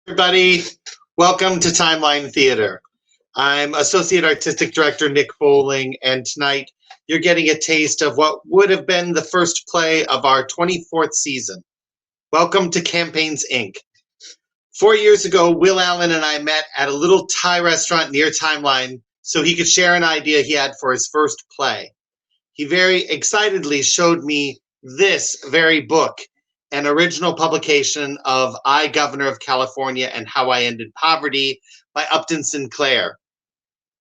Everybody, welcome to Timeline Theater. I'm Associate Artistic Director Nick Bowling, and tonight you're getting a taste of what would have been the first play of our 24th season. Welcome to Campaigns, Inc. 4 years ago, Will Allan and I met at a little Thai restaurant near Timeline so he could share an idea he had for his first play. He very excitedly showed me this very book, an original publication of I, Governor of California and How I Ended Poverty by Upton Sinclair.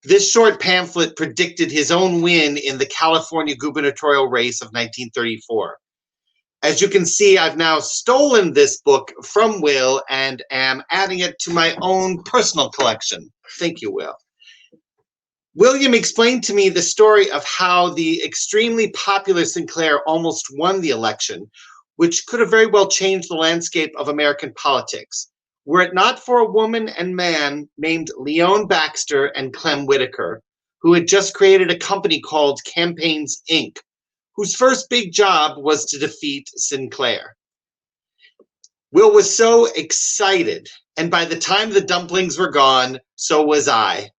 This short pamphlet predicted his own win in the California gubernatorial race of 1934. As you can see, I've now stolen this book from Will and am adding it to my own personal collection. Thank you, Will. William explained to me the story of how the extremely popular Sinclair almost won the election, which could have very well changed the landscape of American politics, were it not for a woman and man named Leon Baxter and Clem Whitaker, who had just created a company called Campaigns, Inc., whose first big job was to defeat Sinclair. Will was so excited, and by the time the dumplings were gone, so was I.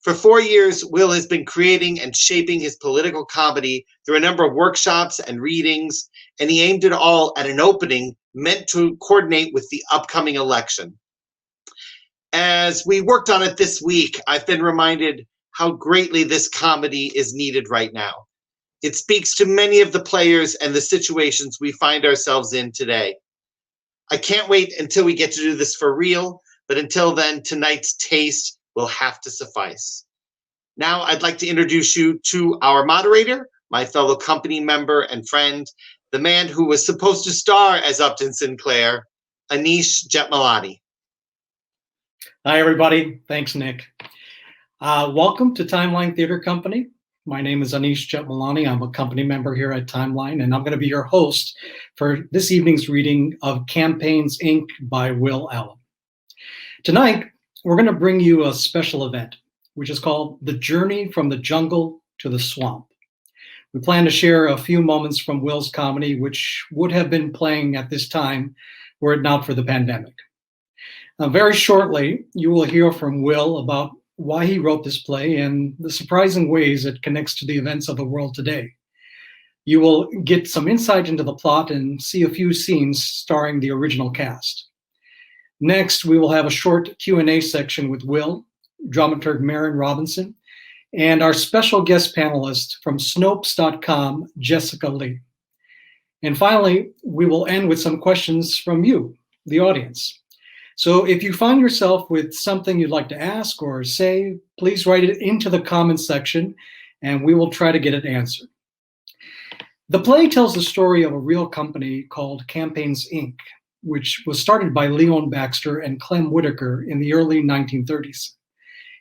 For 4 years, Will has been creating and shaping his political comedy through a number of workshops and readings, and he aimed it all at an opening meant to coordinate with the upcoming election. As we worked on it this week, I've been reminded how greatly this comedy is needed right now. It speaks to many of the players and the situations we find ourselves in today. I can't wait until we get to do this for real, but until then, tonight's taste will have to suffice. Now I'd like to introduce you to our moderator, my fellow company member and friend, the man who was supposed to star as Upton Sinclair, Anish Jethmalani. Hi, everybody. Thanks, Nick. Welcome to Timeline Theater Company. My name is Anish Jethmalani. I'm a company member here at Timeline, and I'm going to be your host for this evening's reading of Campaigns, Inc. by Will Allan. Tonight, we're going to bring you a special event, which is called The Journey from the Jungle to the Swamp. We plan to share a few moments from Will's comedy, which would have been playing at this time were it not for the pandemic. Very shortly, you will hear from Will about why he wrote this play and the surprising ways it connects to the events of the world today. You will get some insight into the plot and see a few scenes starring the original cast. Next, we will have a short Q&A section with Will, dramaturg Maren Robinson, and our special guest panelist from Snopes.com, Jessica Lee. And finally, we will end with some questions from you, the audience. So if you find yourself with something you'd like to ask or say, please write it into the comments section, and we will try to get it answered. The play tells the story of a real company called Campaigns, Inc., which was started by Leon Baxter and Clem Whitaker in the early 1930s,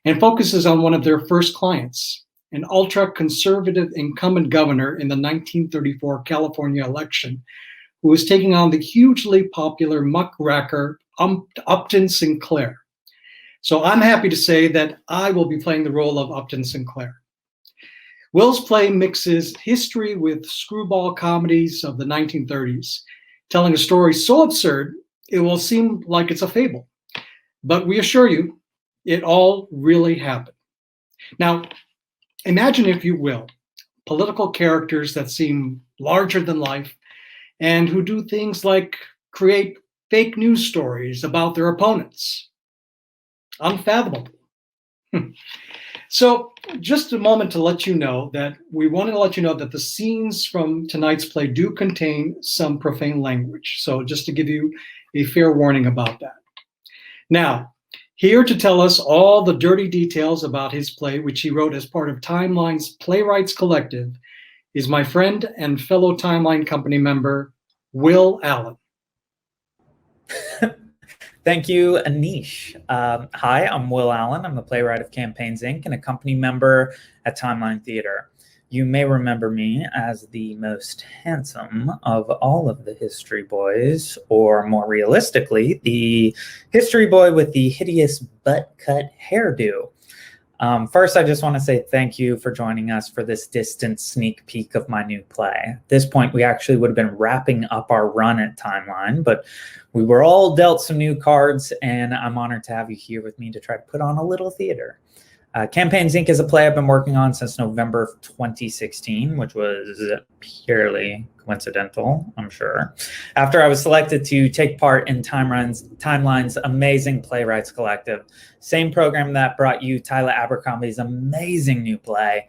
and focuses on one of their first clients, an ultra-conservative incumbent governor in the 1934 California election, who was taking on the hugely popular muckraker Upton Sinclair. So I'm happy to say that I will be playing the role of Upton Sinclair. Will's play mixes history with screwball comedies of the 1930s, telling a story so absurd it will seem like it's a fable. But we assure you, it all really happened. Now, imagine, if you will, political characters that seem larger than life and who do things like create fake news stories about their opponents. Unfathomable. So just a moment to let you know that we want to let you know that the scenes from tonight's play do contain some profane language. So just to give you a fair warning about that. Now, here to tell us all the dirty details about his play, which he wrote as part of Timeline's Playwrights Collective, is my friend and fellow Timeline company member, Will Allan. Thank you, Anish. Hi, I'm Will Allan. I'm the playwright of Campaigns Inc. and a company member at Timeline Theater. You may remember me as the most handsome of all of the history boys, or more realistically, the history boy with the hideous butt-cut hairdo. First, I just want to say thank you for joining us for this distant sneak peek of my new play. At this point, we actually would have been wrapping up our run at Timeline, but we were all dealt some new cards, and I'm honored to have you here with me to try to put on a little theater. Campaigns Inc. is a play I've been working on since November of 2016, which was purely coincidental, I'm sure. After I was selected to take part in Timeline's amazing Playwrights Collective, same program that brought you Tyler Abercrombie's amazing new play,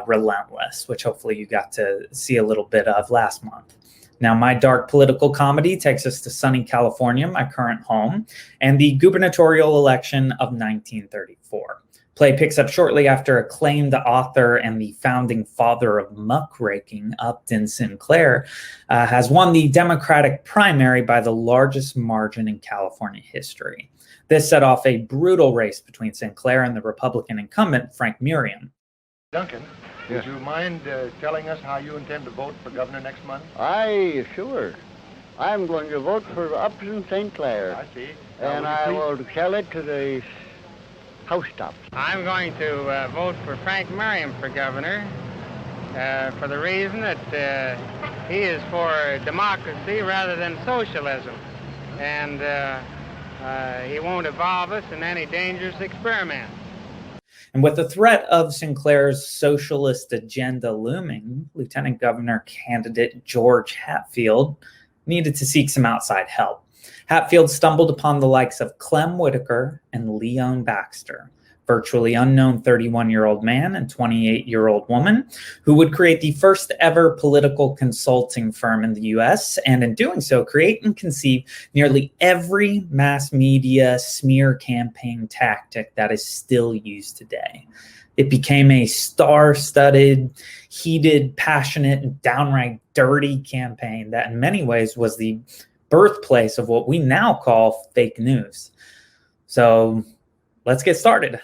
Relentless, which hopefully you got to see a little bit of last month. Now, my dark political comedy takes us to sunny California, my current home, and the gubernatorial election of 1934. Play picks up shortly after acclaimed author and the founding father of muckraking, Upton Sinclair, has won the Democratic primary by the largest margin in California history. This set off a brutal race between Sinclair and the Republican incumbent, Frank Merriam. Duncan, would you mind telling us how you intend to vote for governor next month? Aye, sure. I'm going to vote for Upton Sinclair. I see. And I will tell it to the housetops. I'm going to vote for Frank Merriam for governor for the reason that he is for democracy rather than socialism. And he won't involve us in any dangerous experiments. And with the threat of Sinclair's socialist agenda looming, Lieutenant Governor candidate George Hatfield needed to seek some outside help. Hatfield stumbled upon the likes of Clem Whitaker and Leon Baxter, virtually unknown 31-year-old man and 28-year-old woman who would create the first ever political consulting firm in the US, and in doing so, create and conceive nearly every mass media smear campaign tactic that is still used today. It became a star-studded, heated, passionate, and downright dirty campaign that in many ways was the birthplace of what we now call fake news. So let's get started.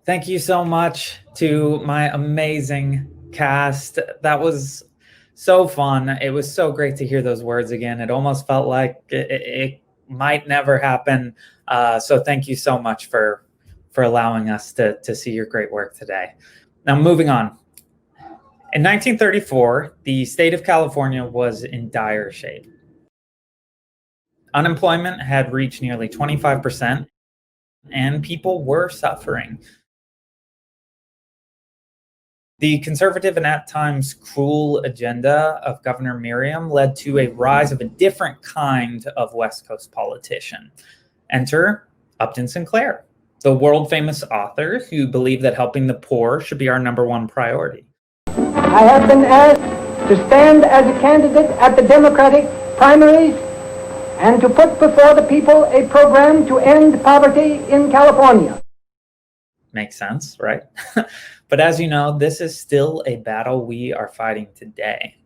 Thank you so much to my amazing cast. That was so fun. It was so great to hear those words again. It almost felt like it might never happen. So thank you so much for allowing us to see your great work today. Now, moving on. In 1934, the state of California was in dire shape. Unemployment had reached nearly 25%, and people were suffering. The conservative and at times cruel agenda of Governor Merriam led to a rise of a different kind of West Coast politician. Enter Upton Sinclair, the world-famous author who believed that helping the poor should be our #1 priority. I have been asked to stand as a candidate at the Democratic primaries and to put before the people a program to end poverty in California. Makes sense, right? But as you know, this is still a battle we are fighting today.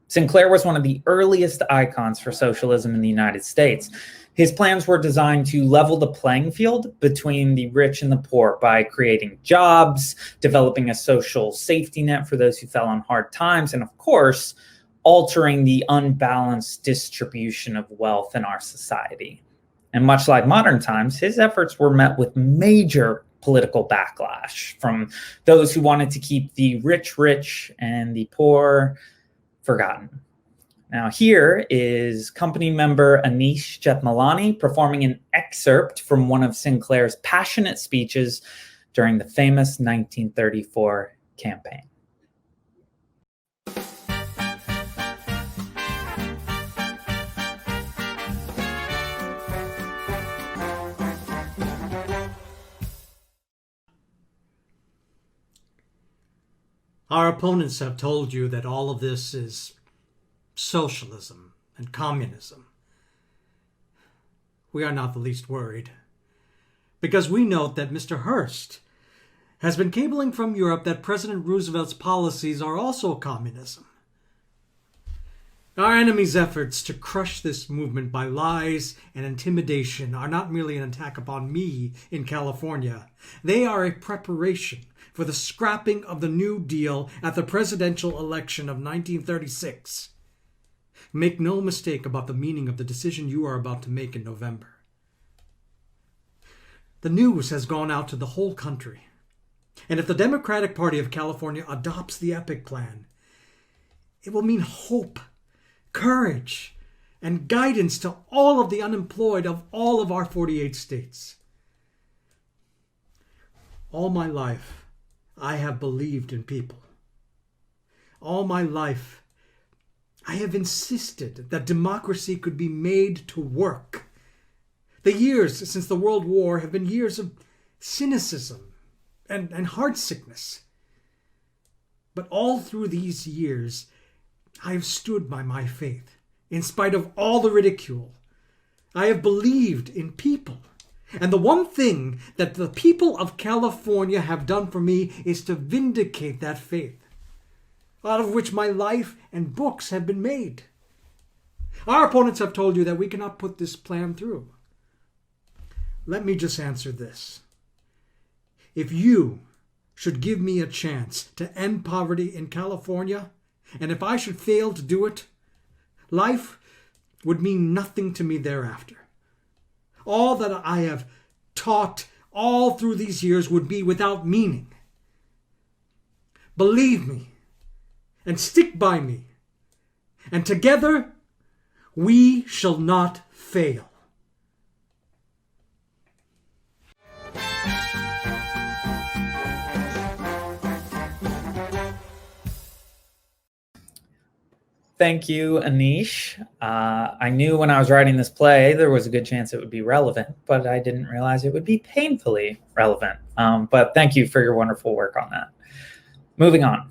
Sinclair was one of the earliest icons for socialism in the United States. His plans were designed to level the playing field between the rich and the poor by creating jobs, developing a social safety net for those who fell on hard times, and of course, altering the unbalanced distribution of wealth in our society. And much like modern times, his efforts were met with major political backlash from those who wanted to keep the rich rich and the poor forgotten. Now here is company member Anish Jethmalani performing an excerpt from one of Sinclair's passionate speeches during the famous 1934 campaign. Our opponents have told you that all of this is socialism and communism. we are not the least worried, because we note that Mr. Hearst has been cabling from Europe that President Roosevelt's policies are also communism. Our enemy's efforts to crush this movement by lies and intimidation are not merely an attack upon me in California. They are a preparation for the scrapping of the New Deal at the presidential election of 1936. Make no mistake about the meaning of the decision you are about to make in November. The news has gone out to the whole country. And if the Democratic Party of California adopts the EPIC plan, it will mean hope, courage, and guidance to all of the unemployed of all of our 48 states. All my life, I have believed in people. All my life, I have insisted that democracy could be made to work. The years since the World War have been years of cynicism and heartsickness. But all through these years, I have stood by my faith, in spite of all the ridicule. I have believed in people. And the one thing that the people of California have done for me is to vindicate that faith, out of which my life and books have been made. Our opponents have told you that we cannot put this plan through. Let me just answer this. If you should give me a chance to end poverty in California, and if I should fail to do it, life would mean nothing to me thereafter. All that I have taught all through these years would be without meaning. Believe me, and stick by me, and together we shall not fail. Thank you, Anish. I knew when I was writing this play there was a good chance it would be relevant, but I didn't realize it would be painfully relevant. But thank you for your wonderful work on that. Moving on.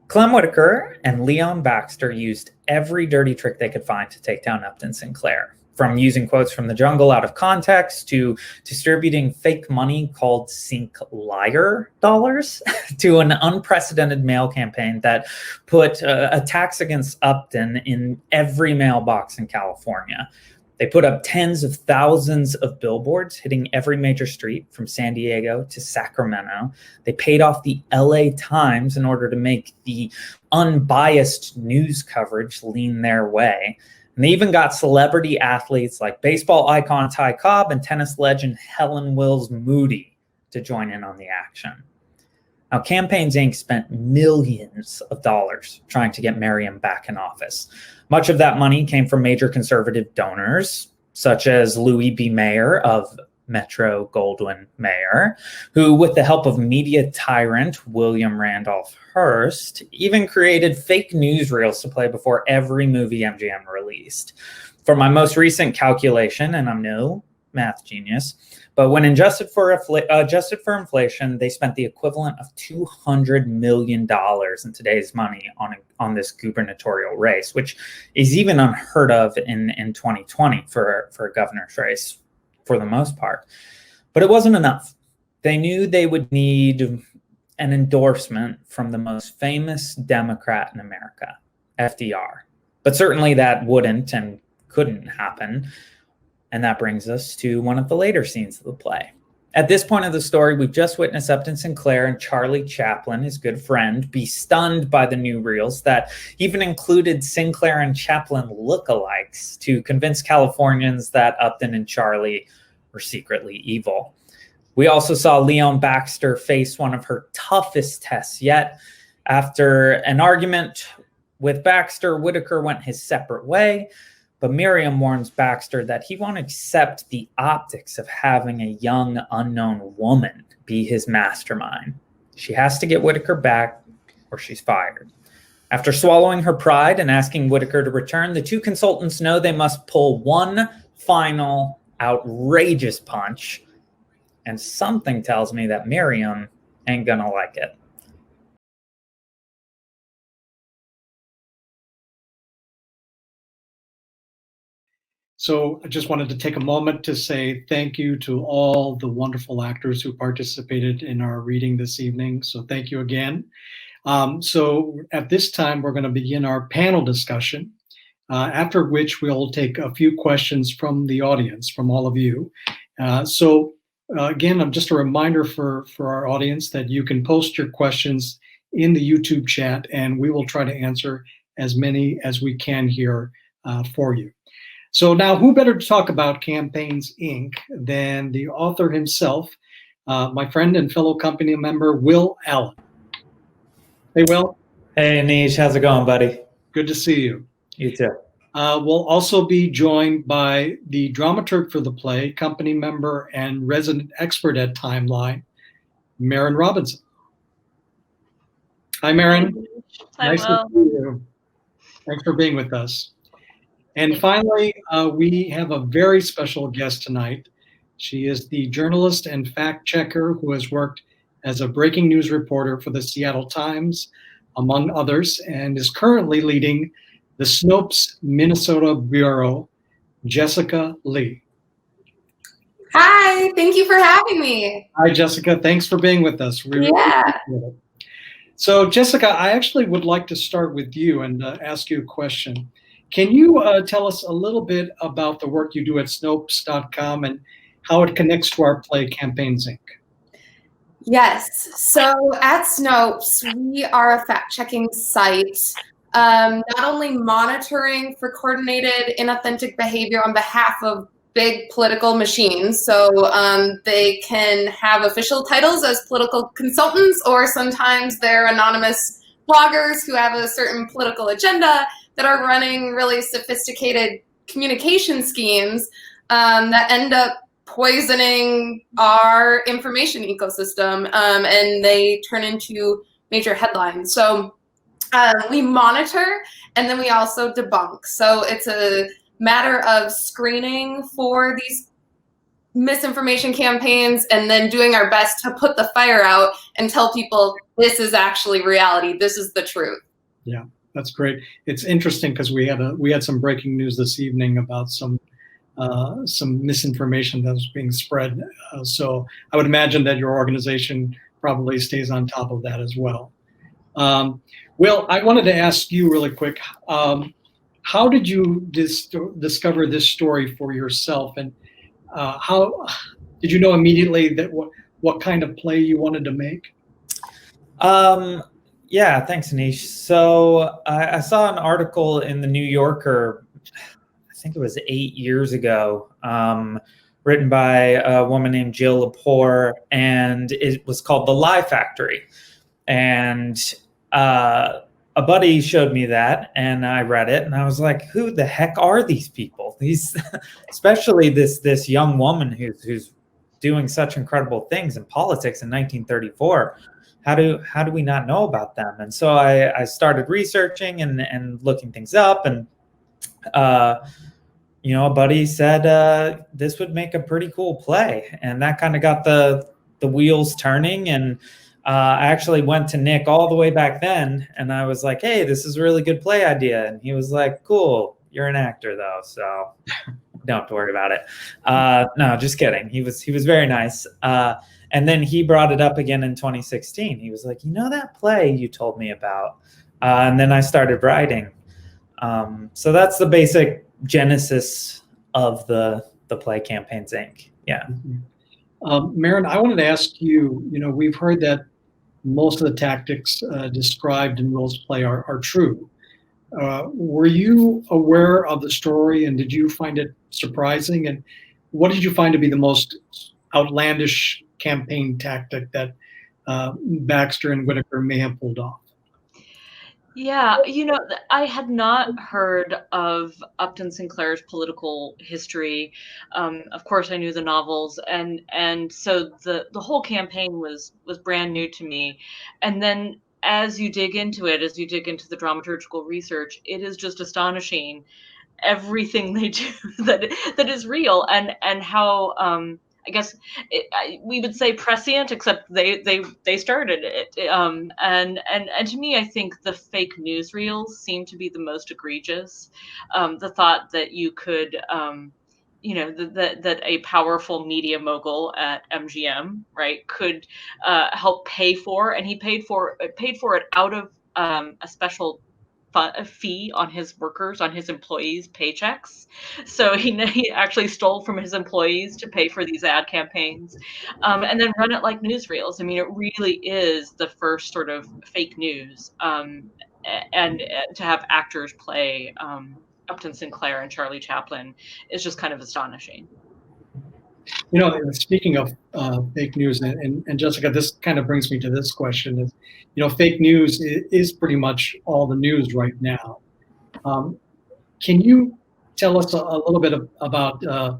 Clem Whitaker and Leon Baxter used every dirty trick they could find to take down Upton Sinclair, from using quotes from the jungle out of context to distributing fake money called Sinclair dollars to an unprecedented mail campaign that put attacks against Upton in every mailbox in California. They put up tens of thousands of billboards hitting every major street from San Diego to Sacramento. They paid off the LA Times in order to make the unbiased news coverage lean their way. And they even got celebrity athletes like baseball icon Ty Cobb and tennis legend Helen Wills Moody to join in on the action. Now, Campaigns Inc. spent millions of dollars trying to get Merriam back in office. Much of that money came from major conservative donors, such as Louis B. Mayer of Metro Goldwyn Mayer, who, with the help of media tyrant William Randolph Hearst, even created fake newsreels to play before every movie MGM released. For my most recent calculation, and I'm no math genius, but when adjusted for inflation, they spent the equivalent of $200 million in today's money on this gubernatorial race, which is even unheard of in 2020 for a governor's race, for the most part. But it wasn't enough. They knew they would need an endorsement from the most famous Democrat in America, FDR. But certainly that wouldn't and couldn't happen. And that brings us to one of the later scenes of the play. At this point of the story, we've just witnessed Upton Sinclair and Charlie Chaplin, his good friend, be stunned by the new reels that even included Sinclair and Chaplin lookalikes to convince Californians that Upton and Charlie were secretly evil. We also saw Leon Baxter face one of her toughest tests yet. After an argument with Baxter, Whitaker went his separate way. But Miriam warns Baxter that he won't accept the optics of having a young, unknown woman be his mastermind. She has to get Whitaker back or she's fired. After swallowing her pride and asking Whitaker to return, the two consultants know they must pull one final outrageous punch. And something tells me that Miriam ain't gonna like it. So I just wanted to take a moment to say thank you to all the wonderful actors who participated in our reading this evening. So thank you again. So at this time, we're going to begin our panel discussion, after which we'll take a few questions from the audience, from all of you. Again, just a reminder for our audience that you can post your questions in the YouTube chat, and we will try to answer as many as we can here for you. So now, who better to talk about Campaigns, Inc. than the author himself, my friend and fellow company member, Will Allan. Hey, Will. Hey, Anish. How's it going, buddy? Good to see you. You too. We'll also be joined by the dramaturg for the play, company member and resident expert at Timeline, Maren Robinson. Hi, Maren. Hi, nice Will. to see you. Thanks for being with us. And finally, we have a very special guest tonight. She is the journalist and fact checker who has worked as a breaking news reporter for the Seattle Times, among others, and is currently leading the Snopes Minnesota Bureau, Jessica Lee. Hi, thank you for having me. Hi, Jessica. Thanks for being with us. We really appreciate it. So, Jessica, I actually would like to start with you and ask you a question. Can you tell us a little bit about the work you do at Snopes.com and how it connects to our play Campaigns, Inc.? Yes. So at Snopes, we are a fact-checking site, not only monitoring for coordinated inauthentic behavior on behalf of big political machines. So they can have official titles as political consultants, or sometimes they're anonymous bloggers who have a certain political agenda that are running really sophisticated communication schemes that end up poisoning our information ecosystem, and they turn into major headlines. So we monitor, and then we also debunk. So it's a matter of screening for these misinformation campaigns and then doing our best to put the fire out and tell people this is actually reality, this is the truth. Yeah, that's great. It's interesting because we had some breaking news this evening about some misinformation that was being spread. So I would imagine that your organization probably stays on top of that as well. Will, I wanted to ask you really quick, how did you discover this story for yourself, and how did you know immediately that what kind of play you wanted to make? Yeah, thanks, Anish. So I saw an article in the New Yorker, I think it was 8 years ago, written by a woman named Jill Lepore, and it was called The Lie Factory. And a buddy showed me that, and I read it, and I was like, who the heck are these people? These, especially this young woman who's doing such incredible things in politics in 1934. How do we not know about them? And so I started researching and looking things up, and a buddy said this would make a pretty cool play, and that kind of got the wheels turning. And I actually went to Nick all the way back then, and I was like, hey, this is a really good play idea. And he was like, cool, you're an actor though, so don't have to worry about it. No, just kidding. He was very nice. And then he brought it up again in 2016. He was like, that play you told me about? And then I started writing. So that's the basic genesis of the play Campaigns, Inc. Yeah. Maren, I wanted to ask you, we've heard that most of the tactics described in Will's play are true. Were you aware of the story, and did you find it surprising? And what did you find to be the most outlandish campaign tactic that Baxter and Whitaker may have pulled off? Yeah, I had not heard of Upton Sinclair's political history. Of course, I knew the novels, and so the whole campaign was brand new to me. And then as you dig into it, as you dig into the dramaturgical research, it is just astonishing everything they do that is real, and how guess we would say prescient, except they started it. And to me, I think the fake newsreels seem to be the most egregious. The thought that you could, that a powerful media mogul at MGM, right, could help pay for, and he paid for it out of a special a fee on his workers, on his employees' paychecks. So he actually stole from his employees to pay for these ad campaigns, and then run it like newsreels. I mean, it really is the first sort of fake news, and to have actors play Upton Sinclair and Charlie Chaplin is just kind of astonishing. Speaking of fake news, and Jessica, this kind of brings me to this question: is fake news is pretty much all the news right now. Can you tell us a little bit about a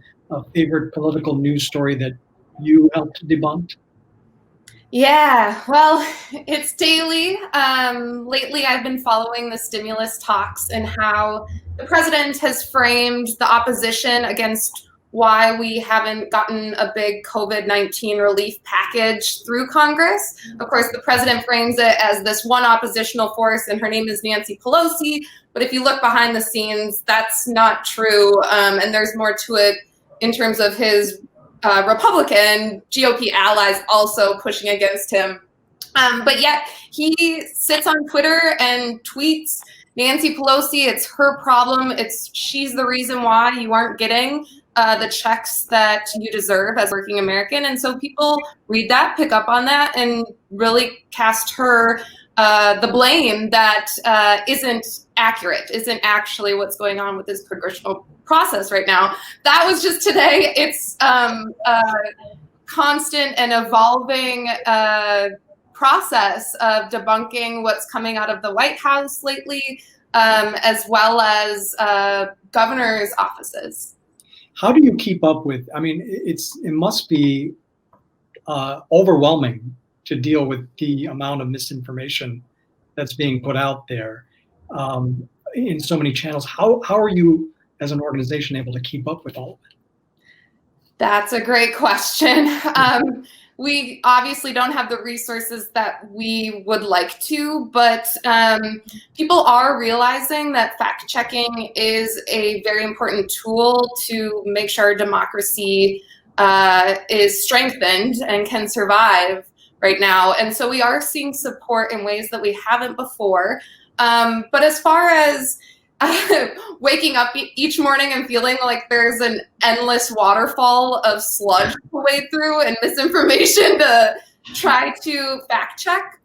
favorite political news story that you helped debunk? Yeah, well, it's daily. Lately, I've been following the stimulus talks and how the president has framed the opposition against why we haven't gotten a big COVID-19 relief package through Congress. Of course, the president frames it as this one oppositional force, and her name is Nancy Pelosi. But if you look behind the scenes, that's not true. And there's more to it in terms of his Republican GOP allies also pushing against him. But yet he sits on Twitter and tweets, Nancy Pelosi, it's her problem. She's the reason why you aren't getting the checks that you deserve as a working American. And so people read that, pick up on that, and really cast her the blame that isn't accurate, isn't actually what's going on with this congressional process right now. That was just today. It's constant and evolving process of debunking what's coming out of the White House lately, as well as governors' offices. How do you keep up with? I mean, it must be overwhelming to deal with the amount of misinformation that's being put out there in so many channels. How are you, as an organization, able to keep up with all of it? That's a great question. We obviously don't have the resources that we would like to, but people are realizing that fact checking is a very important tool to make sure our democracy is strengthened and can survive right now. And so we are seeing support in ways that we haven't before. But as far as waking up each morning and feeling like there's an endless waterfall of sludge to wade through and misinformation to try to fact check,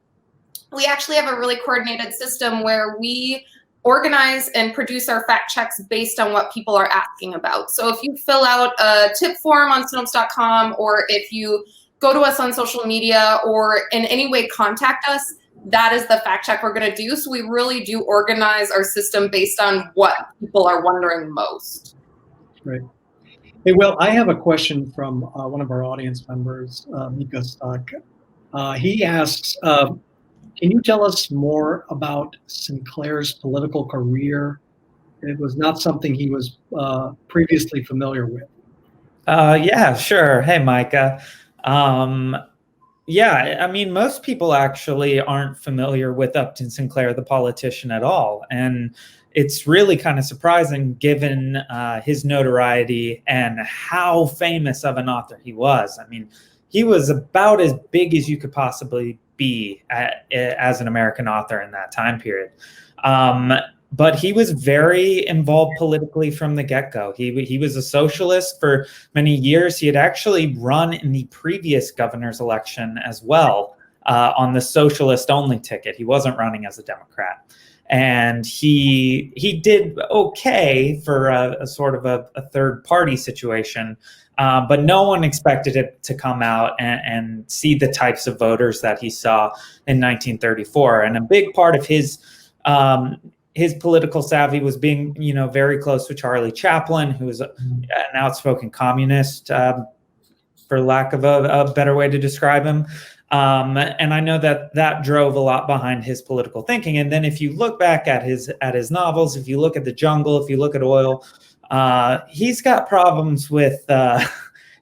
we actually have a really coordinated system where we organize and produce our fact checks based on what people are asking about. So if you fill out a tip form on Snopes.com, or if you go to us on social media or in any way contact us, that is the fact check we're going to do. So we really do organize our system based on what people are wondering most. Right. Hey, Will, I have a question from one of our audience members, Mika Stock. He asks, can you tell us more about Sinclair's political career? It was not something he was previously familiar with. Yeah, sure. Hey, Micah. Yeah, I mean, most people actually aren't familiar with Upton Sinclair, the politician, at all. And it's really kind of surprising given his notoriety and how famous of an author he was. I mean, he was about as big as you could possibly be as an American author in that time period. But he was very involved politically from the get-go. He was a socialist for many years. He had actually run in the previous governor's election as well on the socialist-only ticket. He wasn't running as a Democrat. And he did okay for a sort of a third-party situation, but no one expected it to come out and see the types of voters that he saw in 1934. And a big part of his political savvy was being, very close to Charlie Chaplin, who was an outspoken communist, for lack of a better way to describe him. And I know that drove a lot behind his political thinking. And then if you look back at his novels, if you look at The Jungle, if you look at Oil, he's got problems with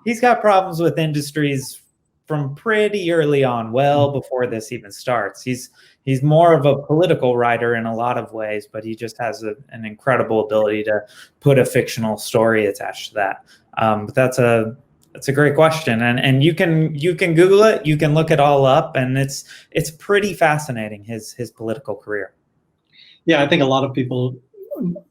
he's got problems with industries from pretty early on, well before this even starts. He's more of a political writer in a lot of ways, but he just has an incredible ability to put a fictional story attached to that. But that's a great question, and you can Google it, you can look it all up, and it's pretty fascinating, his political career. Yeah, I think a lot of people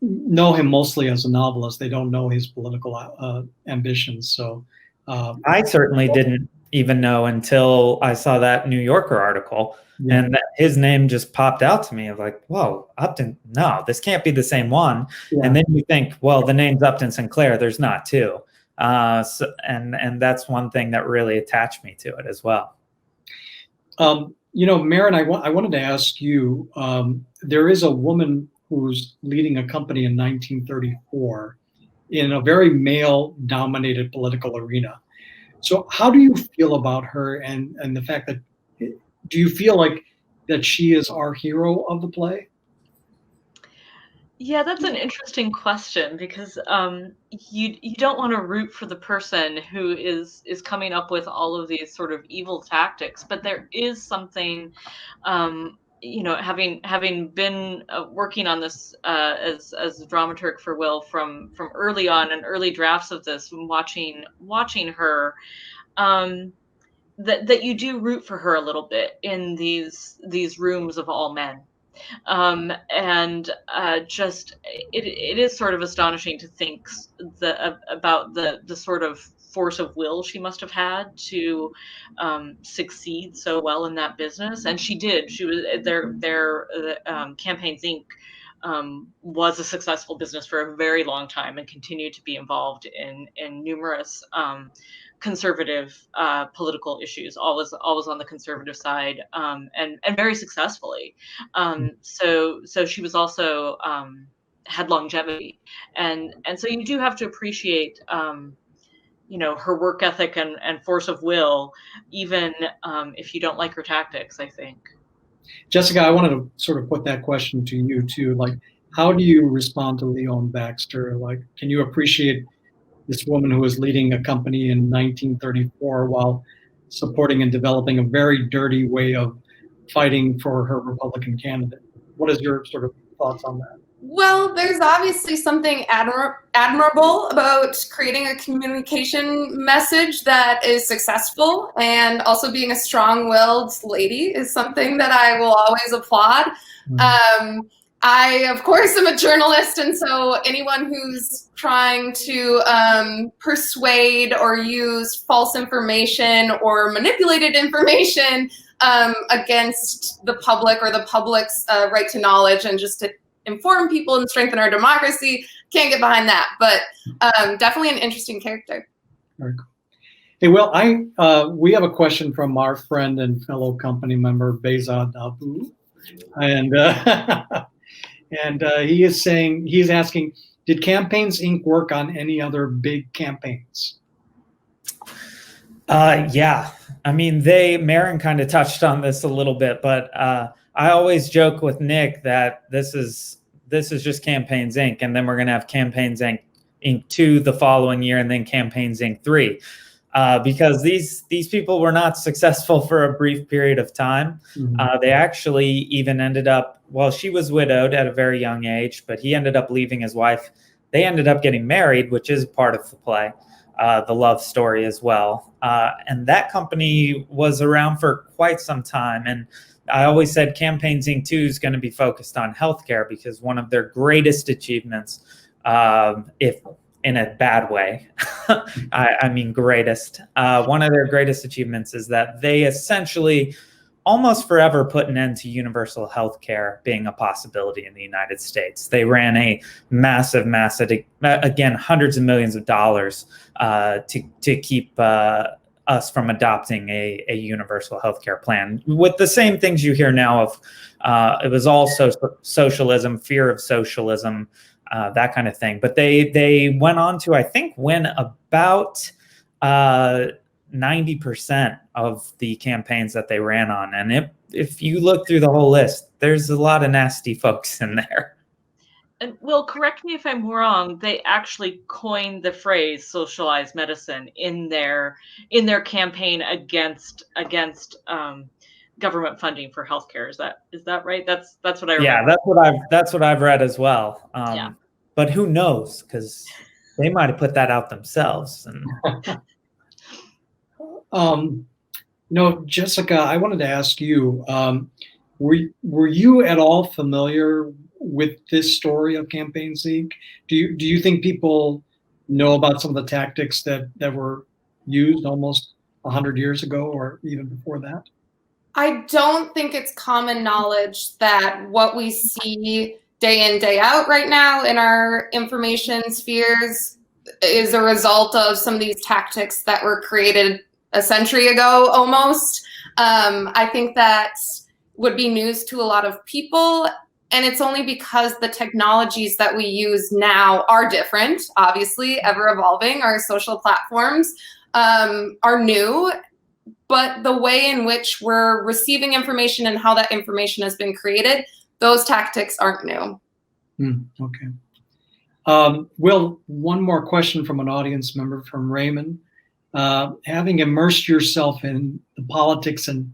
know him mostly as a novelist. They don't know his political ambitions. So I certainly didn't even know until I saw that New Yorker article, and his name just popped out to me of like, whoa, Upton, no, this can't be the same one. And then you think, well, the name's Upton Sinclair, there's not two. And that's one thing that really attached me to it as well. Maren, I wanted to ask you, there is a woman who's leading a company in 1934 in a very male-dominated political arena. So how do you feel about her and the fact that, do you feel like that she is our hero of the play? Yeah, that's an interesting question, because you don't want to root for the person who is coming up with all of these sort of evil tactics, but there is something, having been working on this as a dramaturg for Will from early on, and early drafts of this, and watching her, that you do root for her a little bit in these rooms of all men. It is sort of astonishing to think about the sort of force of will she must have had to succeed so well in that business. And she did. She was their Campaigns Inc. Was a successful business for a very long time, and continued to be involved in numerous conservative political issues, always on the conservative side, and very successfully. So she was also had longevity, and so you do have to appreciate her work ethic and force of will, even if you don't like her tactics, I think. Jessica, I wanted to sort of put that question to you too. Like, how do you respond to Leon Baxter? Like, can you appreciate this woman who was leading a company in 1934 while supporting and developing a very dirty way of fighting for her Republican candidate? What is your sort of thoughts on that? Well, there's obviously something admirable about creating a communication message that is successful, and also being a strong-willed lady is something that I will always applaud. I, of course, am a journalist, and so anyone who's trying to persuade or use false information or manipulated information against the public, or the public's right to knowledge, and just to inform people and strengthen our democracy, can't get behind that. But definitely an interesting character. Very cool. Hey, Will, we have a question from our friend and fellow company member, Beza Dabu. And he's asking, did Campaigns Inc. work on any other big campaigns? Yeah, I mean, Maren kind of touched on this a little bit, but I always joke with Nick that this is just Campaigns Inc. and then we're going to have Campaigns Inc. 2 the following year, and then Campaigns Inc. 3. Because these people were not successful for a brief period of time. They actually even ended up, well, she was widowed at a very young age, but he ended up leaving his wife. They ended up getting married, which is part of the play, the love story as well. And that company was around for quite some time. And I always said Campaigns Inc. 2 is going to be focused on healthcare, because one of their greatest achievements, if in a bad way, I mean greatest, one of their greatest achievements is that they essentially almost forever put an end to universal health care being a possibility in the United States. They ran a massive, again, hundreds of millions of dollars to keep us from adopting a universal healthcare plan, with the same things you hear now of it was also socialism, fear of socialism, that kind of thing. But they went on to, I think, win about 90% of the campaigns that they ran on. And if you look through the whole list, there's a lot of nasty folks in there. And Will, correct me if I'm wrong, they actually coined the phrase socialized medicine in their campaign against government funding for healthcare. Is that right? That's what I remember. Yeah, that's what I've read as well. Yeah. But who knows? Because they might have put that out themselves. Jessica, I wanted to ask you, were you at all familiar with this story of Campaigns Inc.? Do you think people know about some of the tactics that were used almost 100 years ago or even before that? I don't think it's common knowledge that what we see day in, day out right now in our information spheres is a result of some of these tactics that were created a century ago almost. I think that would be news to a lot of people. And it's only because the technologies that we use now are different, obviously, ever evolving. Our social platforms are new, but the way in which we're receiving information and how that information has been created, those tactics aren't new. Okay. Will, one more question from an audience member from Raymond. Having immersed yourself in the politics and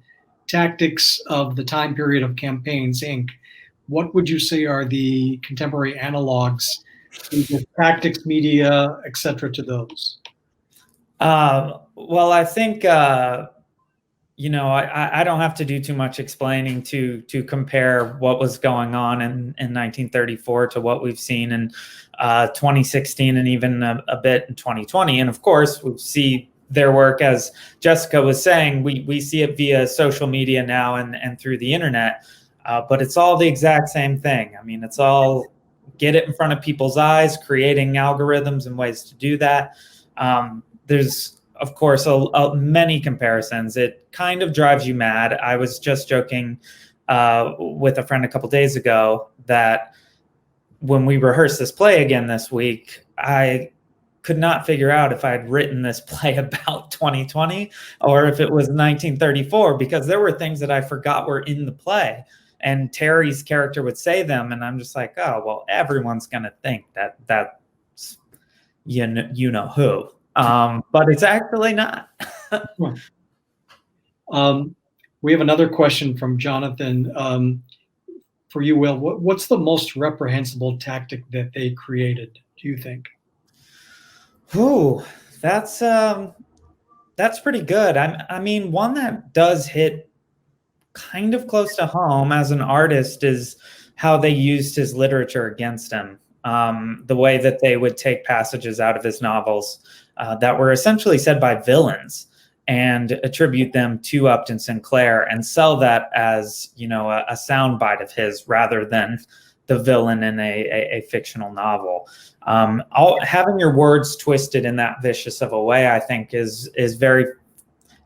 tactics of the time period of Campaigns Inc., what would you say are the contemporary analogs in the tactics, media, et cetera, to those? Well, I think, I don't have to do too much explaining to compare what was going on in 1934 to what we've seen in 2016 and even a bit in 2020. And of course, we see their work, as Jessica was saying, we see it via social media now and through the internet. But it's all the exact same thing. I mean, it's all get it in front of people's eyes, creating algorithms and ways to do that. There's, of course, many comparisons. It kind of drives you mad. I was just joking with a friend a couple days ago that when we rehearsed this play again this week, I could not figure out if I had written this play about 2020 or if it was 1934, because there were things that I forgot were in the play. And Terry's character would say them, and I'm just like, oh, well, everyone's going to think that's you know who. But it's actually not. We have another question from Jonathan. For you, Will, what's the most reprehensible tactic that they created, do you think? Ooh, that's pretty good. I mean, one that does hit kind of close to home as an artist is how they used his literature against him. The way that they would take passages out of his novels that were essentially said by villains and attribute them to Upton Sinclair and sell that as, a soundbite of his rather than the villain in a fictional novel. Having your words twisted in that vicious of a way, I think, is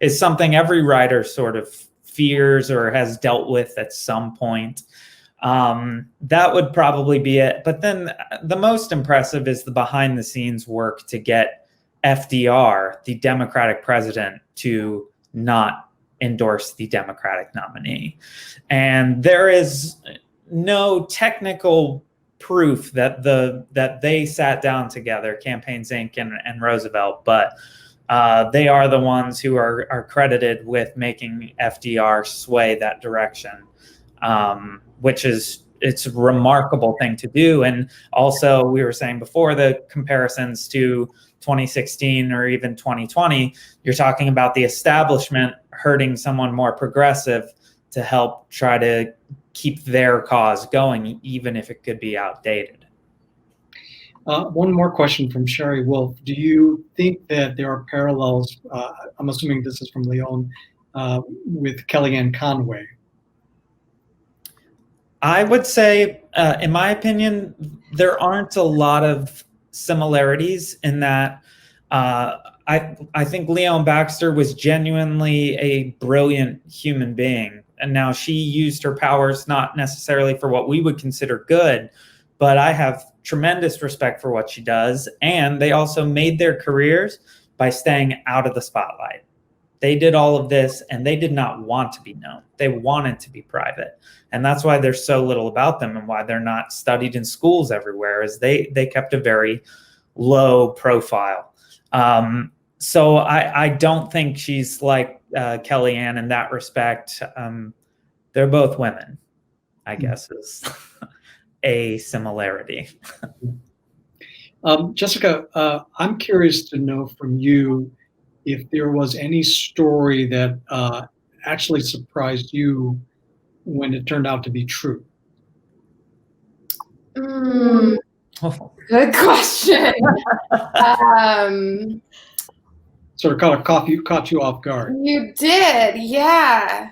something every writer sort of fears or has dealt with at some point. That would probably be it. But then the most impressive is the behind the scenes work to get FDR, the Democratic president, to not endorse the Democratic nominee. And there is no technical proof that they sat down together, Campaigns Inc. and Roosevelt, but they are the ones who are credited with making FDR sway that direction, which it's a remarkable thing to do. And also, we were saying before, the comparisons to 2016 or even 2020, you're talking about the establishment hurting someone more progressive to help try to keep their cause going, even if it could be outdated. One more question from Sherry Wolf. Do you think that there are parallels, I'm assuming this is from Leon, with Kellyanne Conway? I would say, in my opinion, there aren't a lot of similarities in that I think Leon Baxter was genuinely a brilliant human being. And now she used her powers not necessarily for what we would consider good, but I have tremendous respect for what she does. And they also made their careers by staying out of the spotlight. They did all of this, and they did not want to be known. They wanted to be private. And that's why there's so little about them, and why they're not studied in schools everywhere, is they kept a very low profile. So I don't think she's like Kellyanne in that respect. They're both women, I guess, is a similarity. Jessica, I'm curious to know from you if there was any story that actually surprised you when it turned out to be true. Good question. Sort of caught you off guard. You did, yeah.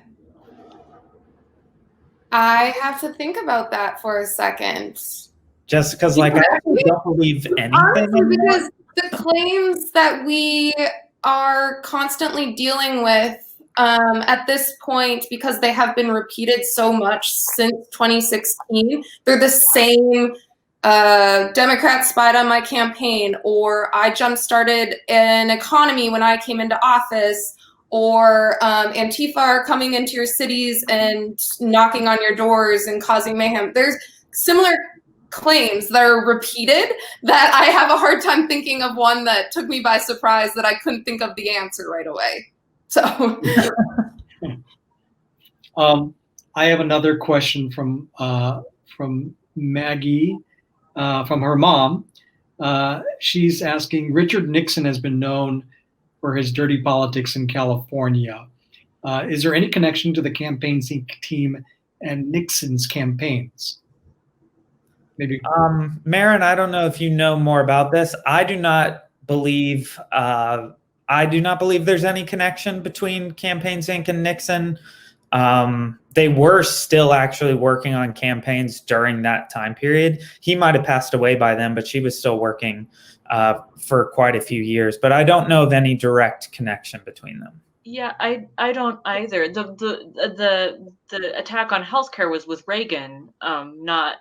I have to think about that for a second. Jessica's like, I don't believe anything. Honestly, because the claims that we are constantly dealing with at this point, because they have been repeated so much since 2016, they're the same. Democrats spied on my campaign, or I jump-started an economy when I came into office, or Antifa are coming into your cities and knocking on your doors and causing mayhem. There's similar claims that are repeated that I have a hard time thinking of one that took me by surprise that I couldn't think of the answer right away. So I have another question from Maggie, from her mom. She's asking, Richard Nixon has been known for his dirty politics in California. Is there any connection to the campaign team and Nixon's campaigns? Maybe. Maren, I don't know if you know more about this. I do not believe there's any connection between Campaigns Inc. and Nixon. They were still actually working on campaigns during that time period. He might have passed away by then, but she was still working for quite a few years. But I don't know of any direct connection between them. Yeah, I don't either. The attack on healthcare was with Reagan, not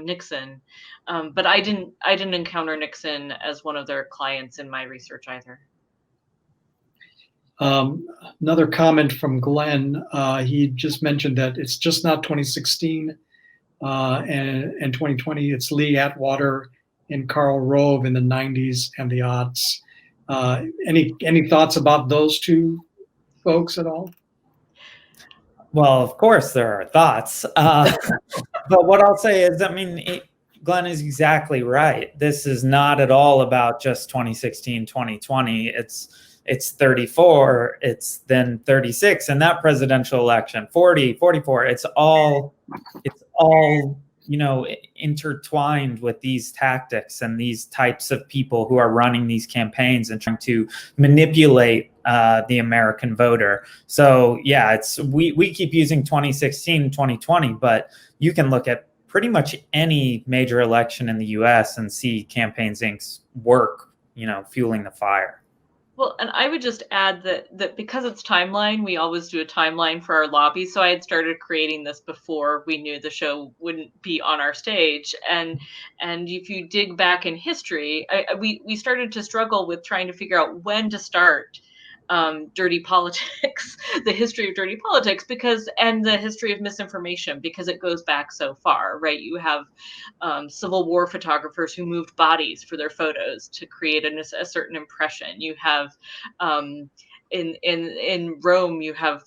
Nixon. But I didn't encounter Nixon as one of their clients in my research either. Another comment from Glenn. He just mentioned that it's just not 2016 and 2020. It's Lee Atwater and Karl Rove in the 90s and the aughts. Any thoughts about those two folks at all? Well, of course there are thoughts. But what I'll say is, Glenn is exactly right. This is not at all about just 2016, 2020. It's 34, it's then 36, and that presidential election, 40, 44, it's all, intertwined with these tactics and these types of people who are running these campaigns and trying to manipulate the American voter. So yeah, we keep using 2016, 2020, but you can look at pretty much any major election in the US and see Campaigns Inc.'s work, fueling the fire. Well, and I would just add that because it's timeline, we always do a timeline for our lobby. So I had started creating this before we knew the show wouldn't be on our stage. And if you dig back in history, we started to struggle with trying to figure out when to start dirty politics, the history of dirty politics, and the history of misinformation, because it goes back so far, right? You have Civil War photographers who moved bodies for their photos to create a certain impression. You have in Rome, you have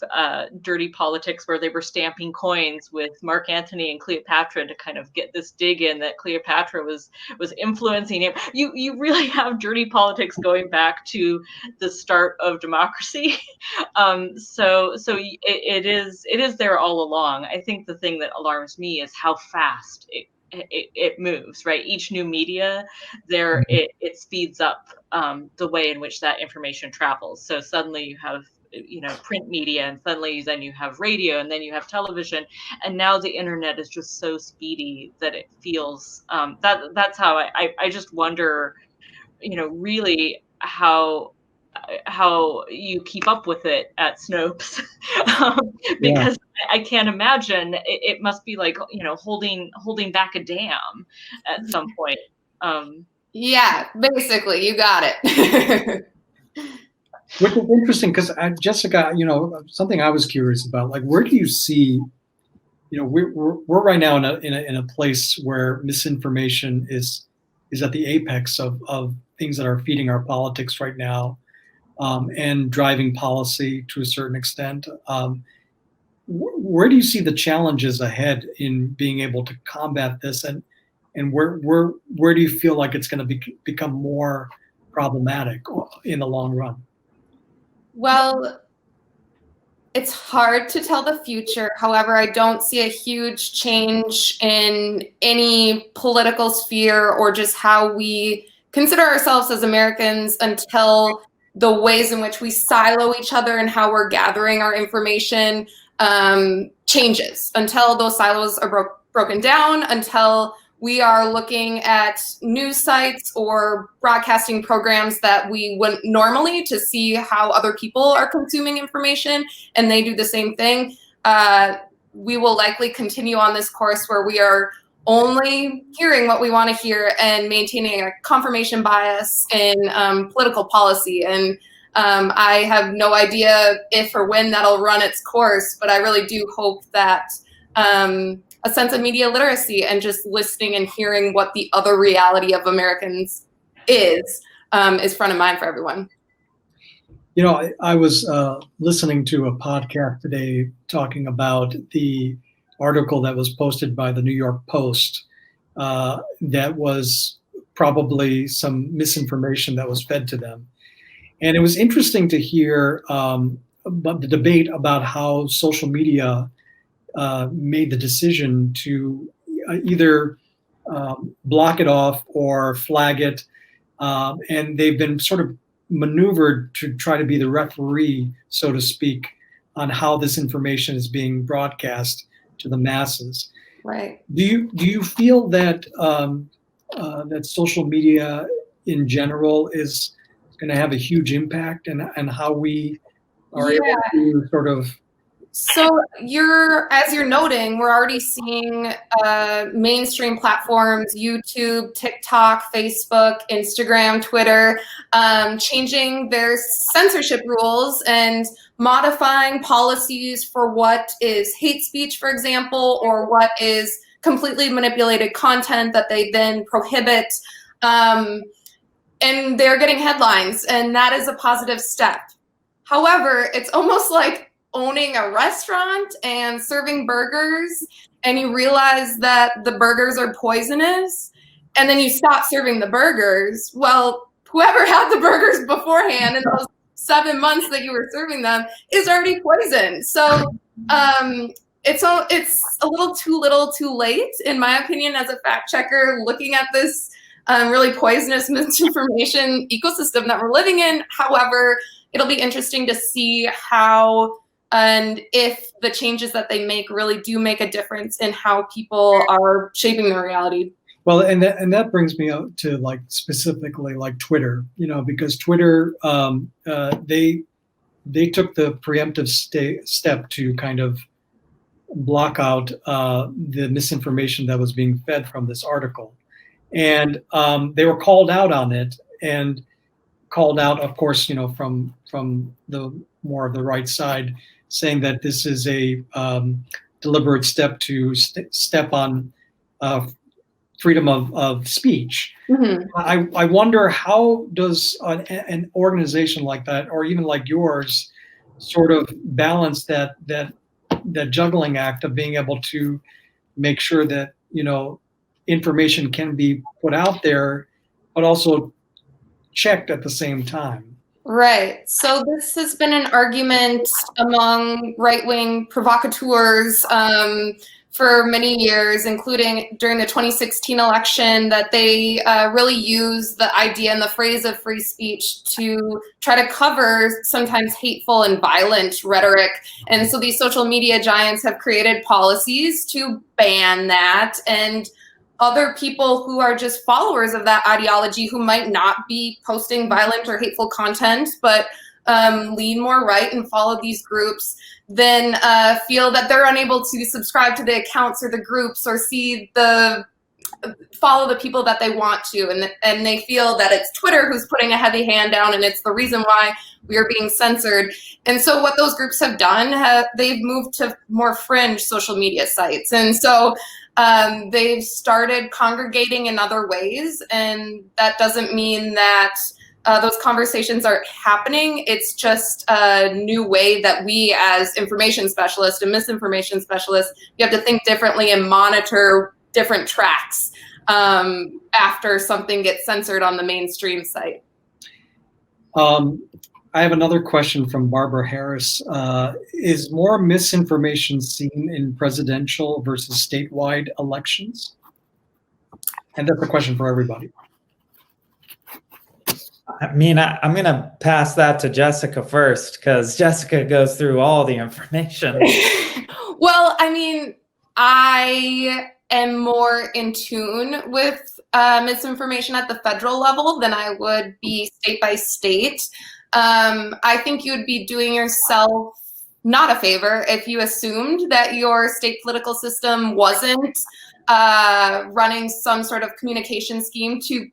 dirty politics where they were stamping coins with Mark Antony and Cleopatra to kind of get this dig in that Cleopatra was influencing him. You really have dirty politics going back to the start of democracy. So it is there all along. I think the thing that alarms me is how fast it moves, right? Each new media there, it speeds up the way in which that information travels. So suddenly you have print media, and suddenly then you have radio, and then you have television, and now the internet is just so speedy that it feels that's how I just wonder, really how you keep up with it at Snopes. Because I can't imagine it must be like holding back a dam at some point. Yeah, basically, you got it. Which is interesting because Jessica, something I was curious about, like, where do you see, we're right now in a place where misinformation is at the apex of things that are feeding our politics right now, and driving policy to a certain extent. Where do you see the challenges ahead in being able to combat this, and where do you feel like it's going to become more problematic in the long run? Well, it's hard to tell the future. However, I don't see a huge change in any political sphere or just how we consider ourselves as Americans until the ways in which we silo each other and how we're gathering our information changes, until those silos are broken down, until we are looking at news sites or broadcasting programs that we wouldn't normally to see how other people are consuming information, and they do the same thing. We will likely continue on this course where we are only hearing what we want to hear and maintaining a confirmation bias in political policy. And I have no idea if or when that'll run its course, but I really do hope that a sense of media literacy and just listening and hearing what the other reality of Americans is front of mind for everyone. I was listening to a podcast today talking about the article that was posted by the New York Post that was probably some misinformation that was fed to them. And it was interesting to hear about the debate about how social media made the decision to either block it off or flag it. And they've been sort of maneuvered to try to be the referee, so to speak, on how this information is being broadcast to the masses. Right. Do you feel that that social media in general is going to have a huge impact and how we are able to sort of? So as you're noting, we're already seeing mainstream platforms, YouTube, TikTok, Facebook, Instagram, Twitter, changing their censorship rules and modifying policies for what is hate speech, for example, or what is completely manipulated content that they then prohibit. And they're getting headlines, and that is a positive step. However, it's almost like owning a restaurant and serving burgers, and you realize that the burgers are poisonous, and then you stop serving the burgers. Well, whoever had the burgers beforehand in those 7 months that you were serving them is already poisoned. So it's a little too late, in my opinion, as a fact checker, looking at this really poisonous misinformation ecosystem that we're living in. However, it'll be interesting to see how and if the changes that they make really do make a difference in how people are shaping their reality. Well, and that brings me up to like specifically like Twitter, because Twitter, they took the preemptive step to kind of block out the misinformation that was being fed from this article. And they were called out on it, and called out, of course, from the more of the right side, saying that this is a deliberate step to step on freedom of speech. Mm-hmm. I wonder, how does an organization like that, or even like yours, sort of balance that juggling act of being able to make sure that information can be put out there, but also checked at the same time? Right. So this has been an argument among right-wing provocateurs for many years, including during the 2016 election, that they really use the idea and the phrase of free speech to try to cover sometimes hateful and violent rhetoric. And so these social media giants have created policies to ban that, and other people who are just followers of that ideology, who might not be posting violent or hateful content, but lean more right and follow these groups, then feel that they're unable to subscribe to the accounts or the groups or see the follow the people that they want to, and they feel that it's Twitter who's putting a heavy hand down, and it's the reason why we are being censored. And so what those groups have done, they've moved to more fringe social media sites, and so they've started congregating in other ways, and that doesn't mean that those conversations aren't happening. It's just a new way that we as information specialists and misinformation specialists, you have to think differently and monitor different tracks after something gets censored on the mainstream site. I have another question from Barbara Harris. Is more misinformation seen in presidential versus statewide elections? And that's a question for everybody. I mean, I'm going to pass that to Jessica first, because Jessica goes through all the information. Well, I mean, I am more in tune with misinformation at the federal level than I would be state by state. I think you would be doing yourself not a favor if you assumed that your state political system wasn't running some sort of communication scheme to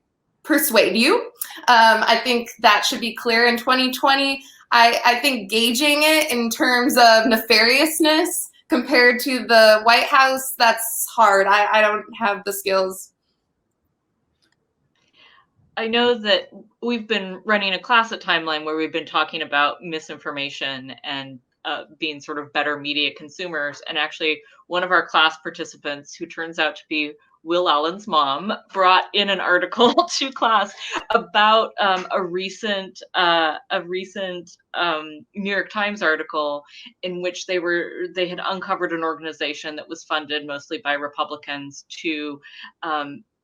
persuade you. I think that should be clear in 2020. I think gauging it in terms of nefariousness compared to the White House, that's hard. I don't have the skills. I know that we've been running a class at Timeline where we've been talking about misinformation and being sort of better media consumers. And actually, one of our class participants, who turns out to be Will Allan's mom, brought in an article to class about a recent New York Times article in which they had uncovered an organization that was funded mostly by Republicans to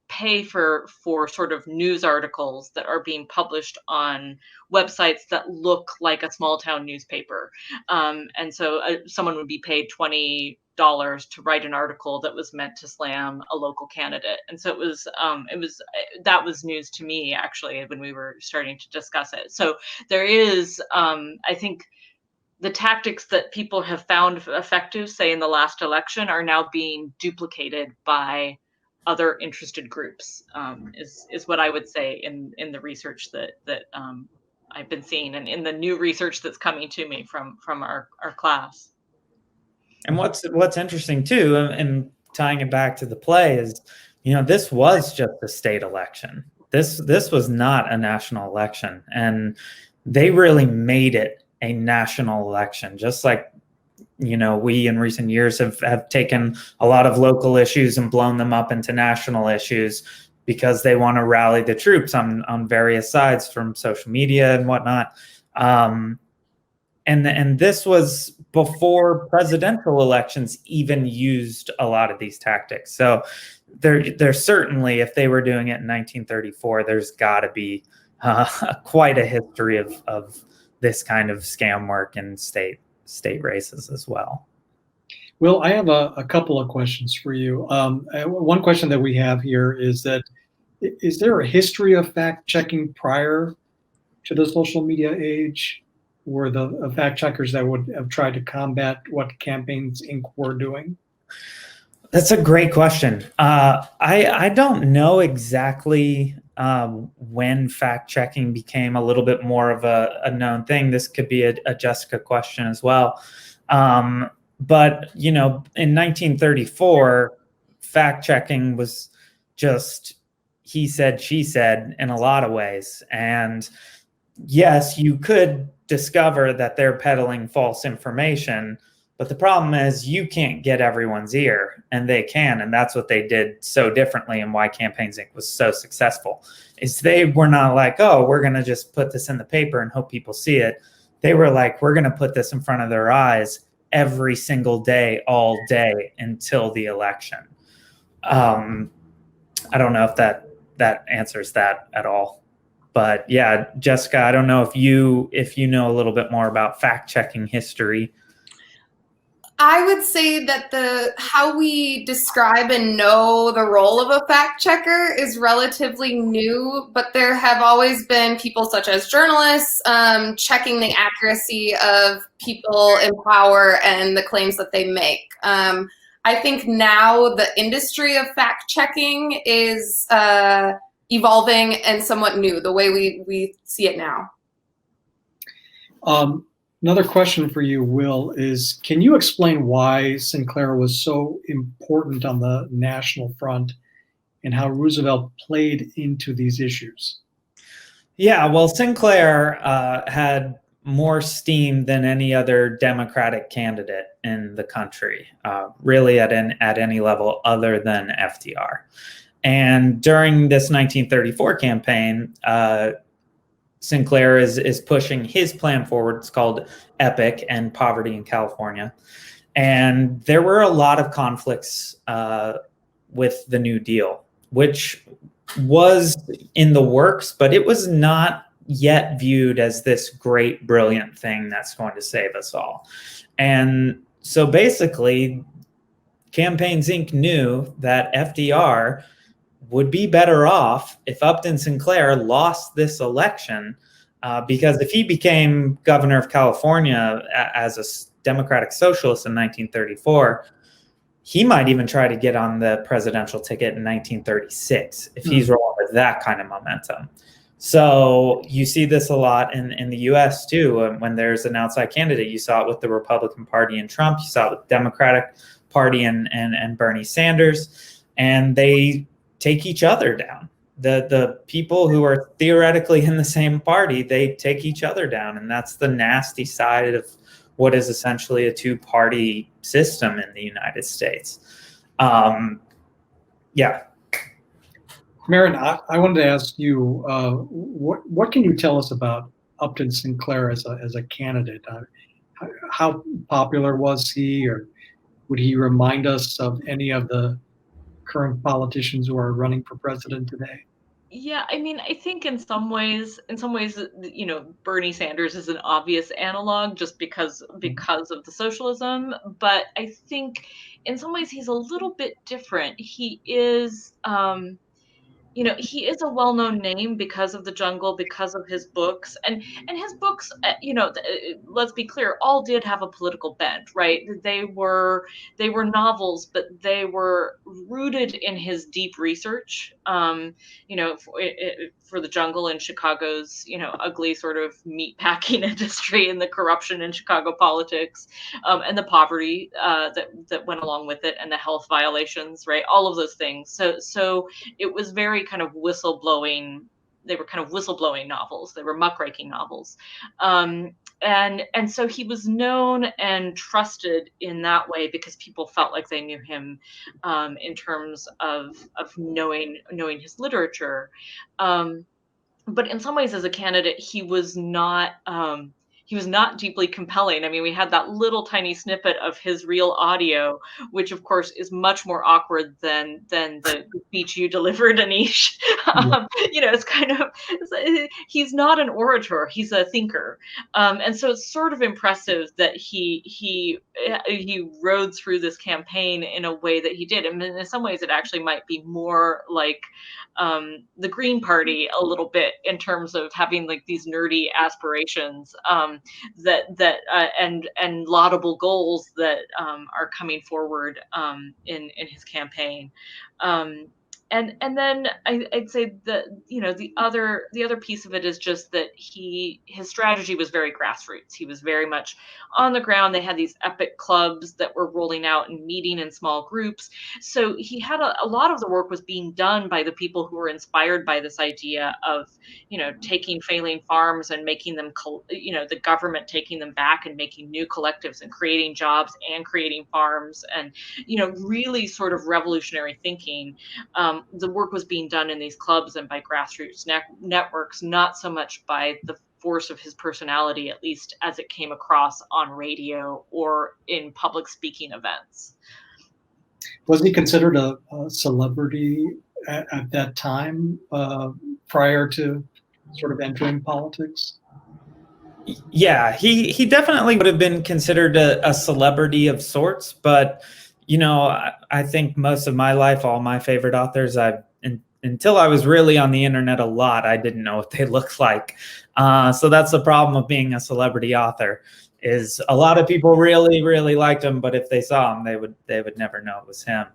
pay for sort of news articles that are being published on websites that look like a small town newspaper. And so someone would be paid $20 to write an article that was meant to slam a local candidate. And so that was news to me, actually, when we were starting to discuss it. So there is, I think, the tactics that people have found effective, say in the last election, are now being duplicated by other interested groups, is what I would say in the research that I've been seeing, and in the new research that's coming to me from our class. And what's interesting too, and tying it back to the play, is, this was just a state election. This was not a national election, and they really made it a national election, just like we in recent years have taken a lot of local issues and blown them up into national issues because they want to rally the troops on various sides from social media and whatnot. And this was before presidential elections even used a lot of these tactics. So there's certainly, if they were doing it in 1934, there's got to be quite a history of this kind of scam work in state races as well. Will, I have a couple of questions for you. One question that we have here is that, is there a history of fact checking prior to the social media age? Were the fact checkers that would have tried to combat what Campaigns Inc. were doing? That's a great question. I don't know exactly when fact checking became a little bit more of a known thing. This could be a Jessica question as well. But, in 1934, fact checking was just he said, she said in a lot of ways. And yes, you could discover that they're peddling false information, but the problem is you can't get everyone's ear, and they can. And that's what they did so differently, and why Campaigns Inc. was so successful, is they were not like, oh, we're going to just put this in the paper and hope people see it. They were like, we're going to put this in front of their eyes every single day, all day until the election. I don't know if that answers that at all. But yeah, Jessica, I don't know if you know a little bit more about fact-checking history. I would say that how we describe and know the role of a fact checker is relatively new, but there have always been people such as journalists checking the accuracy of people in power and the claims that they make. I think now the industry of fact checking is evolving and somewhat new, the way we see it now. Another question for you, Will, is can you explain why Sinclair was so important on the national front and how Roosevelt played into these issues? Yeah, well, Sinclair had more steam than any other Democratic candidate in the country, really at any level other than FDR. And during this 1934 campaign, Sinclair is pushing his plan forward. It's called EPIC, and Poverty in California. And there were a lot of conflicts with the New Deal, which was in the works, but it was not yet viewed as this great, brilliant thing that's going to save us all. And so basically, Campaigns Inc. knew that FDR would be better off if Upton Sinclair lost this election, because if he became governor of California as a Democratic socialist in 1934, he might even try to get on the presidential ticket in 1936 if he's rolling with that kind of momentum. So you see this a lot in the US too. When there's an outside candidate, you saw it with the Republican Party and Trump, you saw it with the Democratic Party and Bernie Sanders, and they take each other down. The people who are theoretically in the same party, they take each other down. And that's the nasty side of what is essentially a two-party system in the United States. Yeah. Maren, I wanted to ask you, what can you tell us about Upton Sinclair as a candidate? How popular was he, or would he remind us of any of the current politicians who are running for president today? Yeah, I mean, I think in some ways, Bernie Sanders is an obvious analog just because of the socialism. But I think in some ways he's a little bit different. He is, he is a well-known name because of The Jungle, because of his books, and his books, let's be clear, all did have a political bent, right? They were novels, but they were rooted in his deep research, for The Jungle and Chicago's, ugly sort of meatpacking industry and the corruption in Chicago politics, and the poverty that went along with it, and the health violations, right? All of those things. So it was very kind of whistleblowing. They were kind of whistleblowing novels. They were muckraking novels. And so he was known and trusted in that way because people felt like they knew him in terms of knowing his literature. But in some ways, as a candidate, he was not deeply compelling. I mean, we had that little tiny snippet of his real audio, which of course is much more awkward than the speech you delivered, Anish. It's kind of, he's not an orator, he's a thinker. And so it's sort of impressive that he rode through this campaign in a way that he did. And in some ways it actually might be more like the Green Party a little bit in terms of having like these nerdy aspirations and laudable goals that are coming forward in his campaign. And then I'd say that the other piece of it is just that his strategy was very grassroots. He was very much on the ground. They had these epic clubs that were rolling out and meeting in small groups. So he had a lot of the work was being done by the people who were inspired by this idea of taking failing farms and making them the government taking them back and making new collectives and creating jobs and creating farms and really sort of revolutionary thinking. The work was being done in these clubs and by grassroots networks, not so much by the force of his personality, at least as it came across on radio or in public speaking events. Was he considered a celebrity at that time, prior to sort of entering politics? Yeah, he definitely would have been considered a celebrity of sorts, but I think most of my life, all my favorite authors, until I was really on the internet a lot, I didn't know what they looked like. So that's the problem of being a celebrity author. is a lot of people really liked him, but if they saw him, they would never know it was him.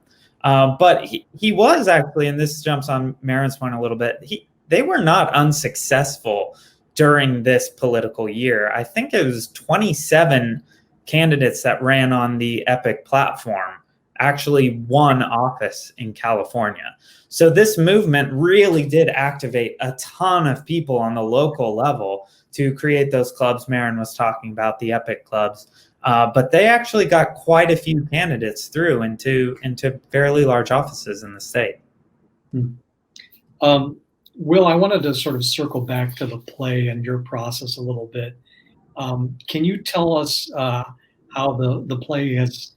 But he was actually, and this jumps on Maren's point a little bit, they were not unsuccessful during this political year. I think it was 27 candidates that ran on the Epic platform actually won office in California. So this movement really did activate a ton of people on the local level to create those clubs Maren was talking about, the Epic clubs. But they actually got quite a few candidates through into fairly large offices in the state. Will, I wanted to sort of circle back to the play and your process a little bit. Can you tell us how the play has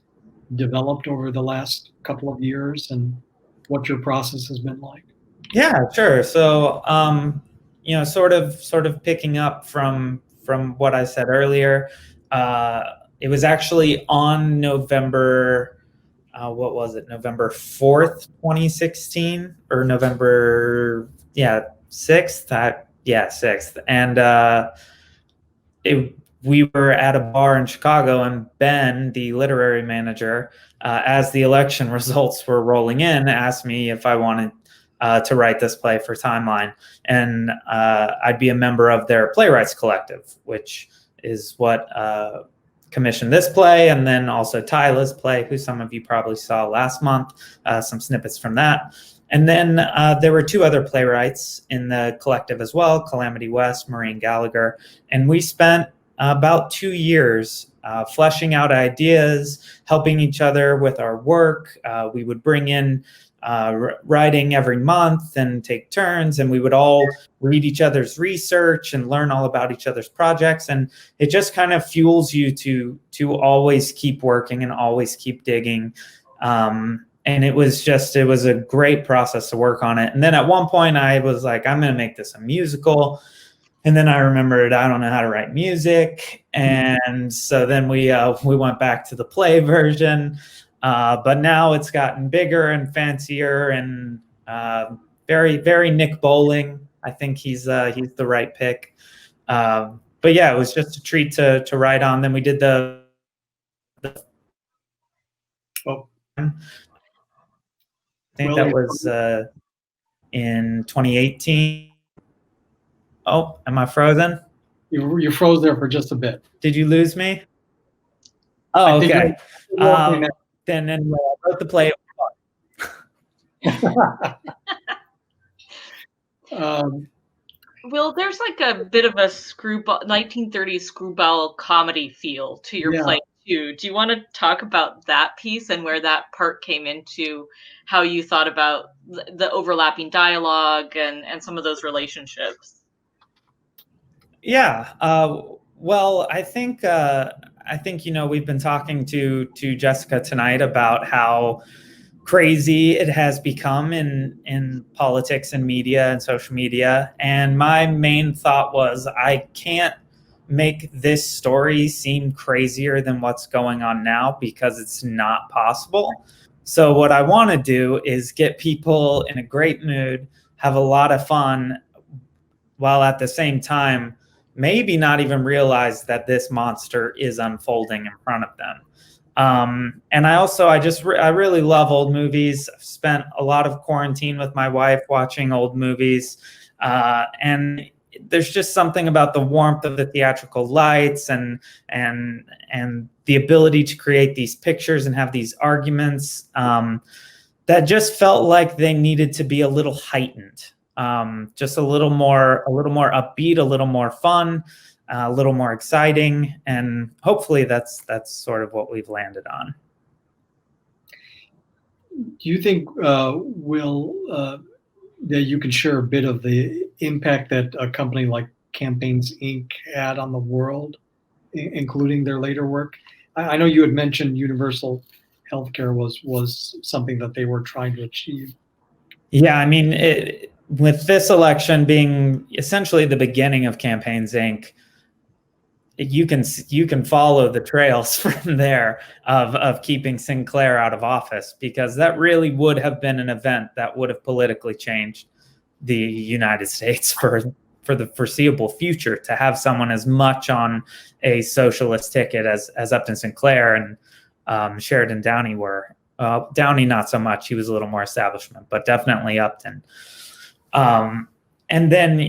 developed over the last couple of years and what your process has been like? Yeah, sure. So, sort of picking up from what I said earlier, it was actually on November, what was it? November 4th, 2016, or November, 6th. 6th. And we were at a bar in Chicago, and Ben, the literary manager, as the election results were rolling in, asked me if I wanted to write this play for Timeline. And I'd be a member of their playwrights collective, which is what commissioned this play, and then also Tyla's play, who some of you probably saw last month, some snippets from that. And then there were two other playwrights in the collective as well, Calamity West, Maureen Gallagher, and we spent about 2 years fleshing out ideas, helping each other with our work. We would bring in writing every month and take turns, and we would all read each other's research and learn all about each other's projects. And it just kind of fuels you to always keep working and always keep digging. And it was a great process to work on it. And then at one point I was like, I'm going to make this a musical. And then I remembered I don't know how to write music. And so then we went back to the play version. But now it's gotten bigger and fancier and very, very Nick Bowling. I think he's the right pick. But yeah, it was just a treat to write on. Then we did I think that was in 2018. Oh, am I frozen? You froze there for just a bit. Did you lose me? Oh, okay. Then anyway, I wrote the play. Will, there's like a bit of a 1930s screwball comedy feel to your play too. Do you want to talk about that piece and where that part came into how you thought about the overlapping dialogue and some of those relationships? Yeah. Well, I think we've been talking to Jessica tonight about how crazy it has become in politics and media and social media. And my main thought was, I can't make this story seem crazier than what's going on now, because it's not possible. So what I want to do is get people in a great mood, have a lot of fun, while at the same time maybe not even realize that this monster is unfolding in front of them. And I really love old movies. I've spent a lot of quarantine with my wife watching old movies. And there's just something about the warmth of the theatrical lights and the ability to create these pictures and have these arguments that just felt like they needed to be a little heightened. Just a little more upbeat, a little more fun, a little more exciting, and hopefully that's sort of what we've landed on. Do you think, Will, that you can share a bit of the impact that a company like Campaigns Inc. had on the world, including their later work? I know you had mentioned universal healthcare was something that they were trying to achieve. Yeah, I mean, with this election being essentially the beginning of Campaigns Inc., you can follow the trails from there of keeping Sinclair out of office, because that really would have been an event that would have politically changed the United States for for the foreseeable future to have someone as much on a socialist ticket as Upton Sinclair and Sheridan Downey were. Downey, not so much. He was a little more establishment, but definitely Upton. And then,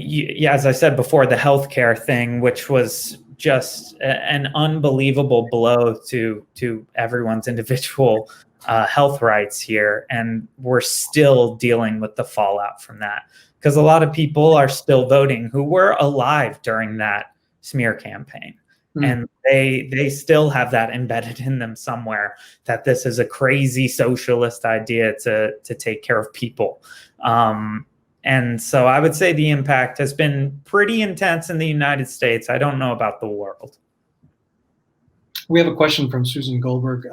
as I said before, the healthcare thing, which was just an unbelievable blow to everyone's individual health rights here. And we're still dealing with the fallout from that, because a lot of people are still voting who were alive during that smear campaign. And they still have that embedded in them somewhere, that this is a crazy socialist idea to take care of people. And so I would say the impact has been pretty intense in the United States. I don't know about the world. We have a question from Susan Goldberg.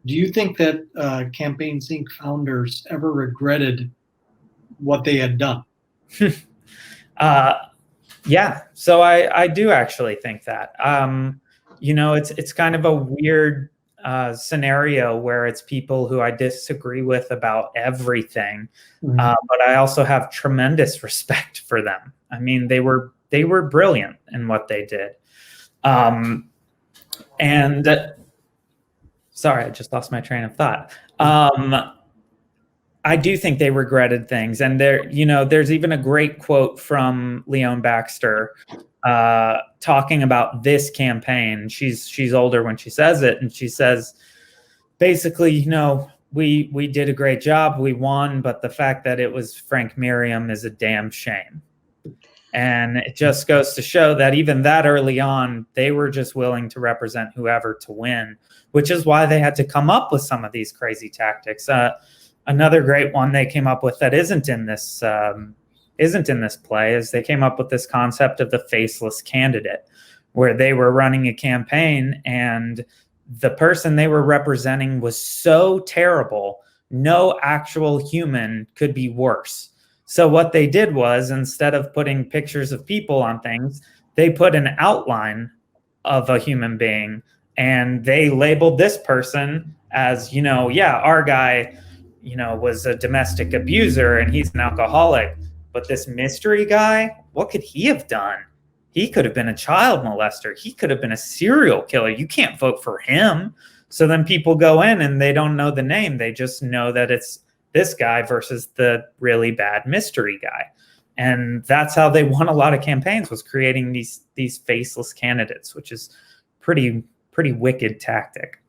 Do you think that Campaigns Inc. founders ever regretted what they had done? Yeah, so I do actually think that. It's kind of a weird scenario where it's people who I disagree with about everything, but I also have tremendous respect for them. I mean, they were brilliant in what they did. And sorry, I just lost my train of thought. I do think they regretted things. And there's even a great quote from Leon Baxter talking about this campaign. She's older when she says it, and she says, basically, we did a great job, we won, but the fact that it was Frank Merriam is a damn shame. And it just goes to show that even that early on, they were just willing to represent whoever to win, which is why they had to come up with some of these crazy tactics. Another great one they came up with that isn't in this play is they came up with this concept of the Faceless Candidate, where they were running a campaign and the person they were representing was so terrible, no actual human could be worse. So what they did was, instead of putting pictures of people on things, they put an outline of a human being, and they labeled this person as, our guy, was a domestic abuser and he's an alcoholic. But this mystery guy, what could he have done? He could have been a child molester. He could have been a serial killer. You can't vote for him. So then people go in and they don't know the name. They just know that it's this guy versus the really bad mystery guy. And that's how they won a lot of campaigns, was creating these faceless candidates, which is pretty wicked tactic.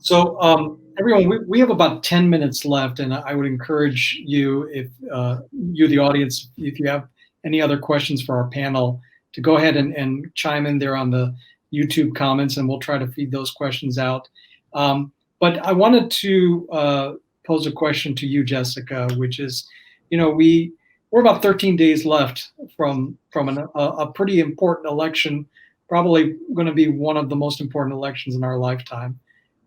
So everyone, we have about 10 minutes left, and I would encourage you, if you, the audience, if you have any other questions for our panel, to go ahead and chime in there on the YouTube comments, and we'll try to feed those questions out. But I wanted to pose a question to you, Jessica, which is, we're about 13 days left from a pretty important election, probably going to be one of the most important elections in our lifetime.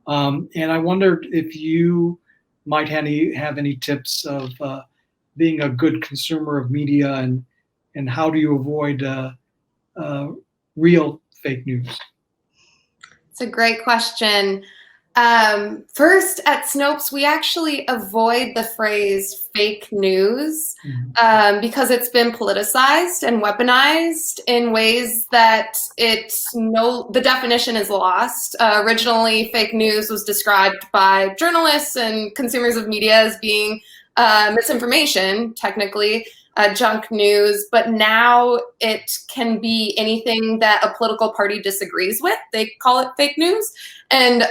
And I wondered if you might have any tips of being a good consumer of media, and how do you avoid real fake news? It's a great question. First, at Snopes, we actually avoid the phrase fake news because it's been politicized and weaponized in ways that the definition is lost. Originally, fake news was described by journalists and consumers of media as being misinformation, technically, junk news, but now it can be anything that a political party disagrees with. They call it fake news. And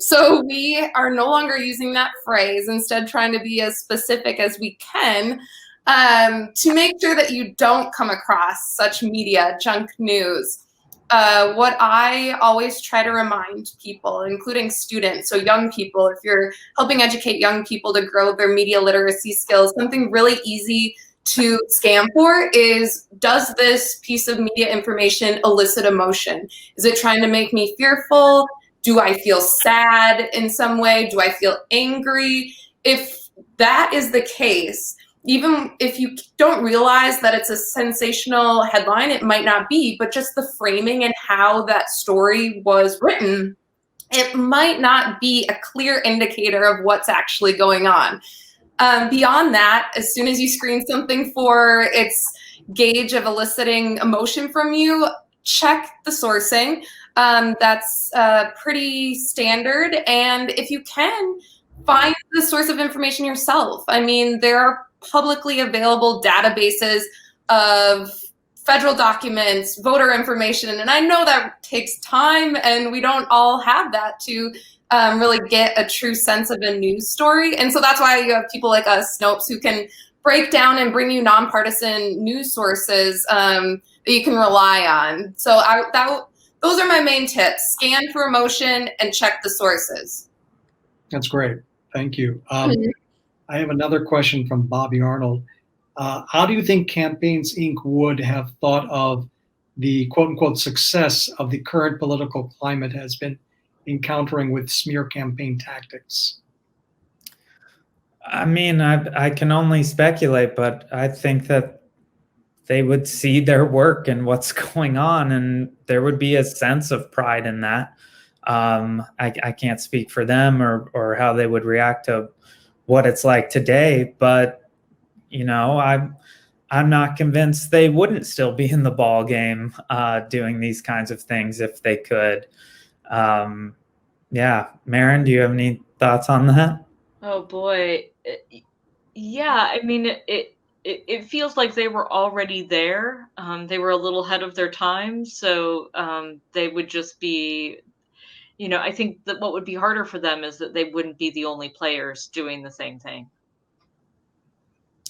so we are no longer using that phrase, instead trying to be as specific as we can to make sure that you don't come across such media junk news. What I always try to remind people, including students, so young people, if you're helping educate young people to grow their media literacy skills, something really easy to scan for is, does this piece of media information elicit emotion? Is it trying to make me fearful? Do I feel sad in some way? Do I feel angry? If that is the case, even if you don't realize that it's a sensational headline, it might not be, but just the framing and how that story was written, it might not be a clear indicator of what's actually going on. Beyond that, as soon as you screen something for its gauge of eliciting emotion from you, check the sourcing. That's pretty standard. And if you can, find the source of information yourself. I mean, there are publicly available databases of federal documents, voter information, and I know that takes time, and we don't all have that to really get a true sense of a news story. And so that's why you have people like us, Snopes, who can break down and bring you nonpartisan news sources that you can rely on. So those are my main tips. Scan for emotion and check the sources. That's great. Thank you. I have another question from Bobby Arnold. How do you think Campaigns Inc. would have thought of the quote-unquote success of the current political climate has been encountering with smear campaign tactics? I mean, I can only speculate, but I think that they would see their work and what's going on, and there would be a sense of pride in that. I can't speak for them or how they would react to what it's like today, but you know, I'm not convinced they wouldn't still be in the ball game doing these kinds of things if they could. Yeah, Maren, do you have any thoughts on that? Oh boy, yeah. I mean, it feels like they were already there. They were a little ahead of their time, so they would just be. You know, I think that what would be harder for them is that they wouldn't be the only players doing the same thing.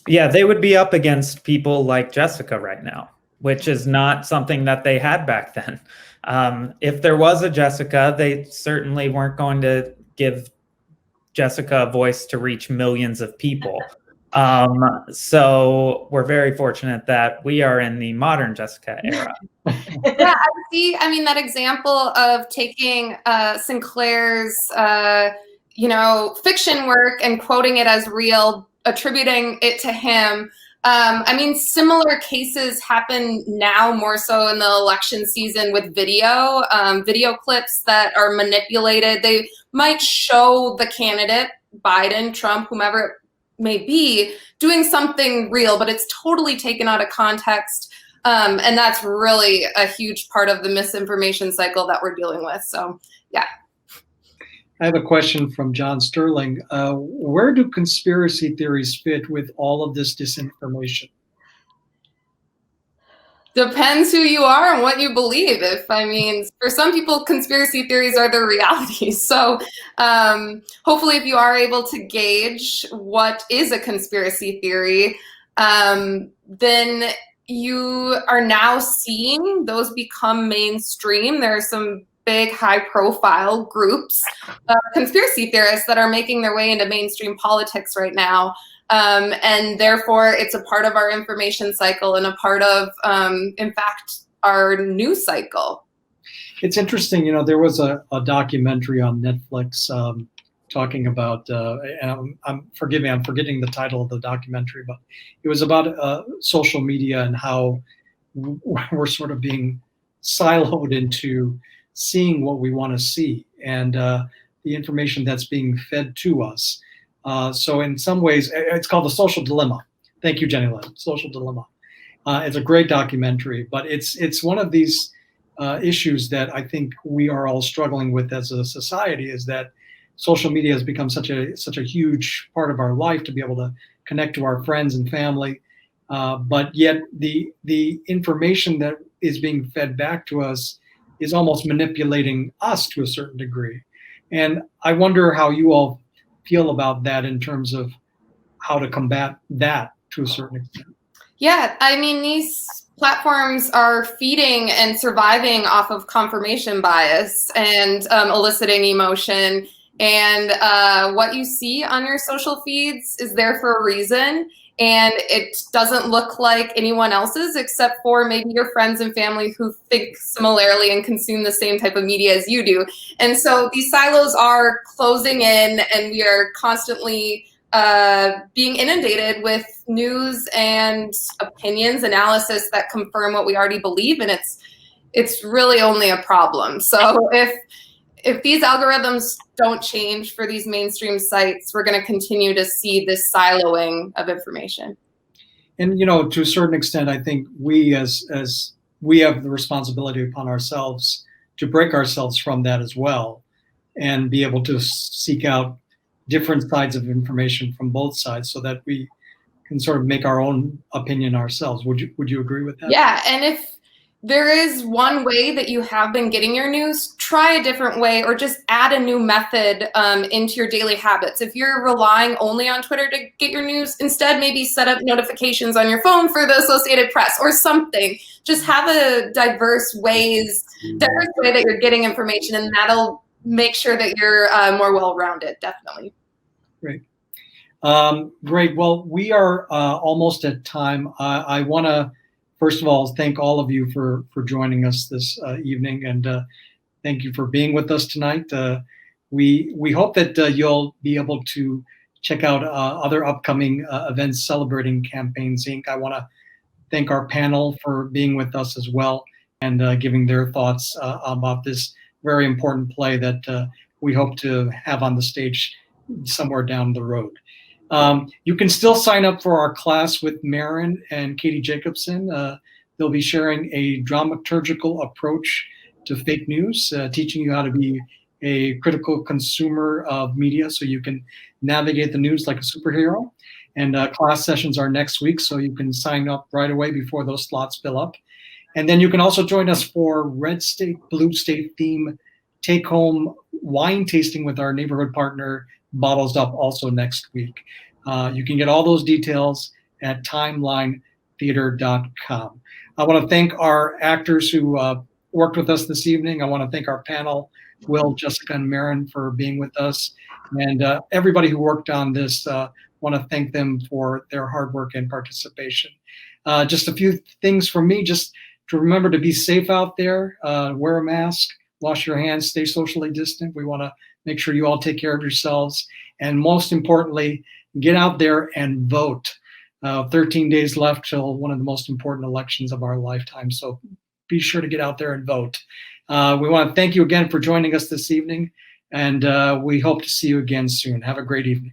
Yeah, they would be up against people like Jessica right now, which is not something that they had back then. If there was a Jessica, they certainly weren't going to give Jessica a voice to reach millions of people. So we're very fortunate that we are in the modern Jessica era. Yeah, I see. I mean, that example of taking Sinclair's, fiction work and quoting it as real, attributing it to him. I mean, similar cases happen now more so in the election season with video clips that are manipulated. They might show the candidate, Biden, Trump, whomever it may be, doing something real, but it's totally taken out of context. And that's really a huge part of the misinformation cycle that we're dealing with. So, yeah. I have a question from John Sterling. Where do conspiracy theories fit with all of this disinformation? Depends who you are and what you believe. For some people, conspiracy theories are the reality. So hopefully if you are able to gauge what is a conspiracy theory, then you are now seeing those become mainstream. There are some big high-profile groups of conspiracy theorists that are making their way into mainstream politics right now. And therefore, it's a part of our information cycle and a part of, in fact, our news cycle. It's interesting, there was a documentary on Netflix talking about, I'm forgetting the title of the documentary, but it was about social media and how we're sort of being siloed into seeing what we want to see and the information that's being fed to us. So in some ways, it's called The Social Dilemma. Thank you, Jenny Lynn. Social Dilemma. It's a great documentary, but it's one of these issues that I think we are all struggling with as a society, is that social media has become such a huge part of our life to be able to connect to our friends and family. But yet the information that is being fed back to us is almost manipulating us to a certain degree. And I wonder how you all feel about that in terms of how to combat that to a certain extent. Yeah, I mean, these platforms are feeding and surviving off of confirmation bias and eliciting emotion. And what you see on your social feeds is there for a reason. And it doesn't look like anyone else's except for maybe your friends and family who think similarly and consume the same type of media as you do. And so these silos are closing in, and we are constantly being inundated with news and opinions, analysis that confirm what we already believe, and it's really only a problem. So if these algorithms don't change for these mainstream sites, we're going to continue to see this siloing of information. And, you know, to a certain extent, I think we as we have the responsibility upon ourselves to break ourselves from that as well, and be able to seek out different sides of information from both sides so that we can sort of make our own opinion ourselves. Would you agree with that? Yeah, and if there is one way that you have been getting your news, try a different way, or just add a new method into your daily habits. If you're relying only on Twitter to get your news, instead maybe set up notifications on your phone for the Associated Press or something. Just have a diverse way that you're getting information, and that'll make sure that you're more well-rounded, definitely. Great. Great. Well, we are almost at time. I want to, first of all, thank all of you for joining us this evening, and thank you for being with us tonight. We hope that you'll be able to check out other upcoming events celebrating Campaigns Inc. I want to thank our panel for being with us as well and giving their thoughts about this very important play that we hope to have on the stage somewhere down the road. You can still sign up for our class with Maren and Katie Jacobson. They'll be sharing a dramaturgical approach to fake news, teaching you how to be a critical consumer of media so you can navigate the news like a superhero. And class sessions are next week, so you can sign up right away before those slots fill up. And then you can also join us for Red State, Blue State theme take-home wine tasting with our neighborhood partner, Bottles Up, also next week. You can get all those details at timelinetheater.com. I want to thank our actors who worked with us this evening. I want to thank our panel, Will, Jessica, and Maren, for being with us. And everybody who worked on this, want to thank them for their hard work and participation. Just a few things from me, just to remember to be safe out there, wear a mask, wash your hands, stay socially distant. We want to make sure you all take care of yourselves. And most importantly, get out there and vote. 13 days left till one of the most important elections of our lifetime. So be sure to get out there and vote. We want to thank you again for joining us this evening, and we hope to see you again soon. Have a great evening.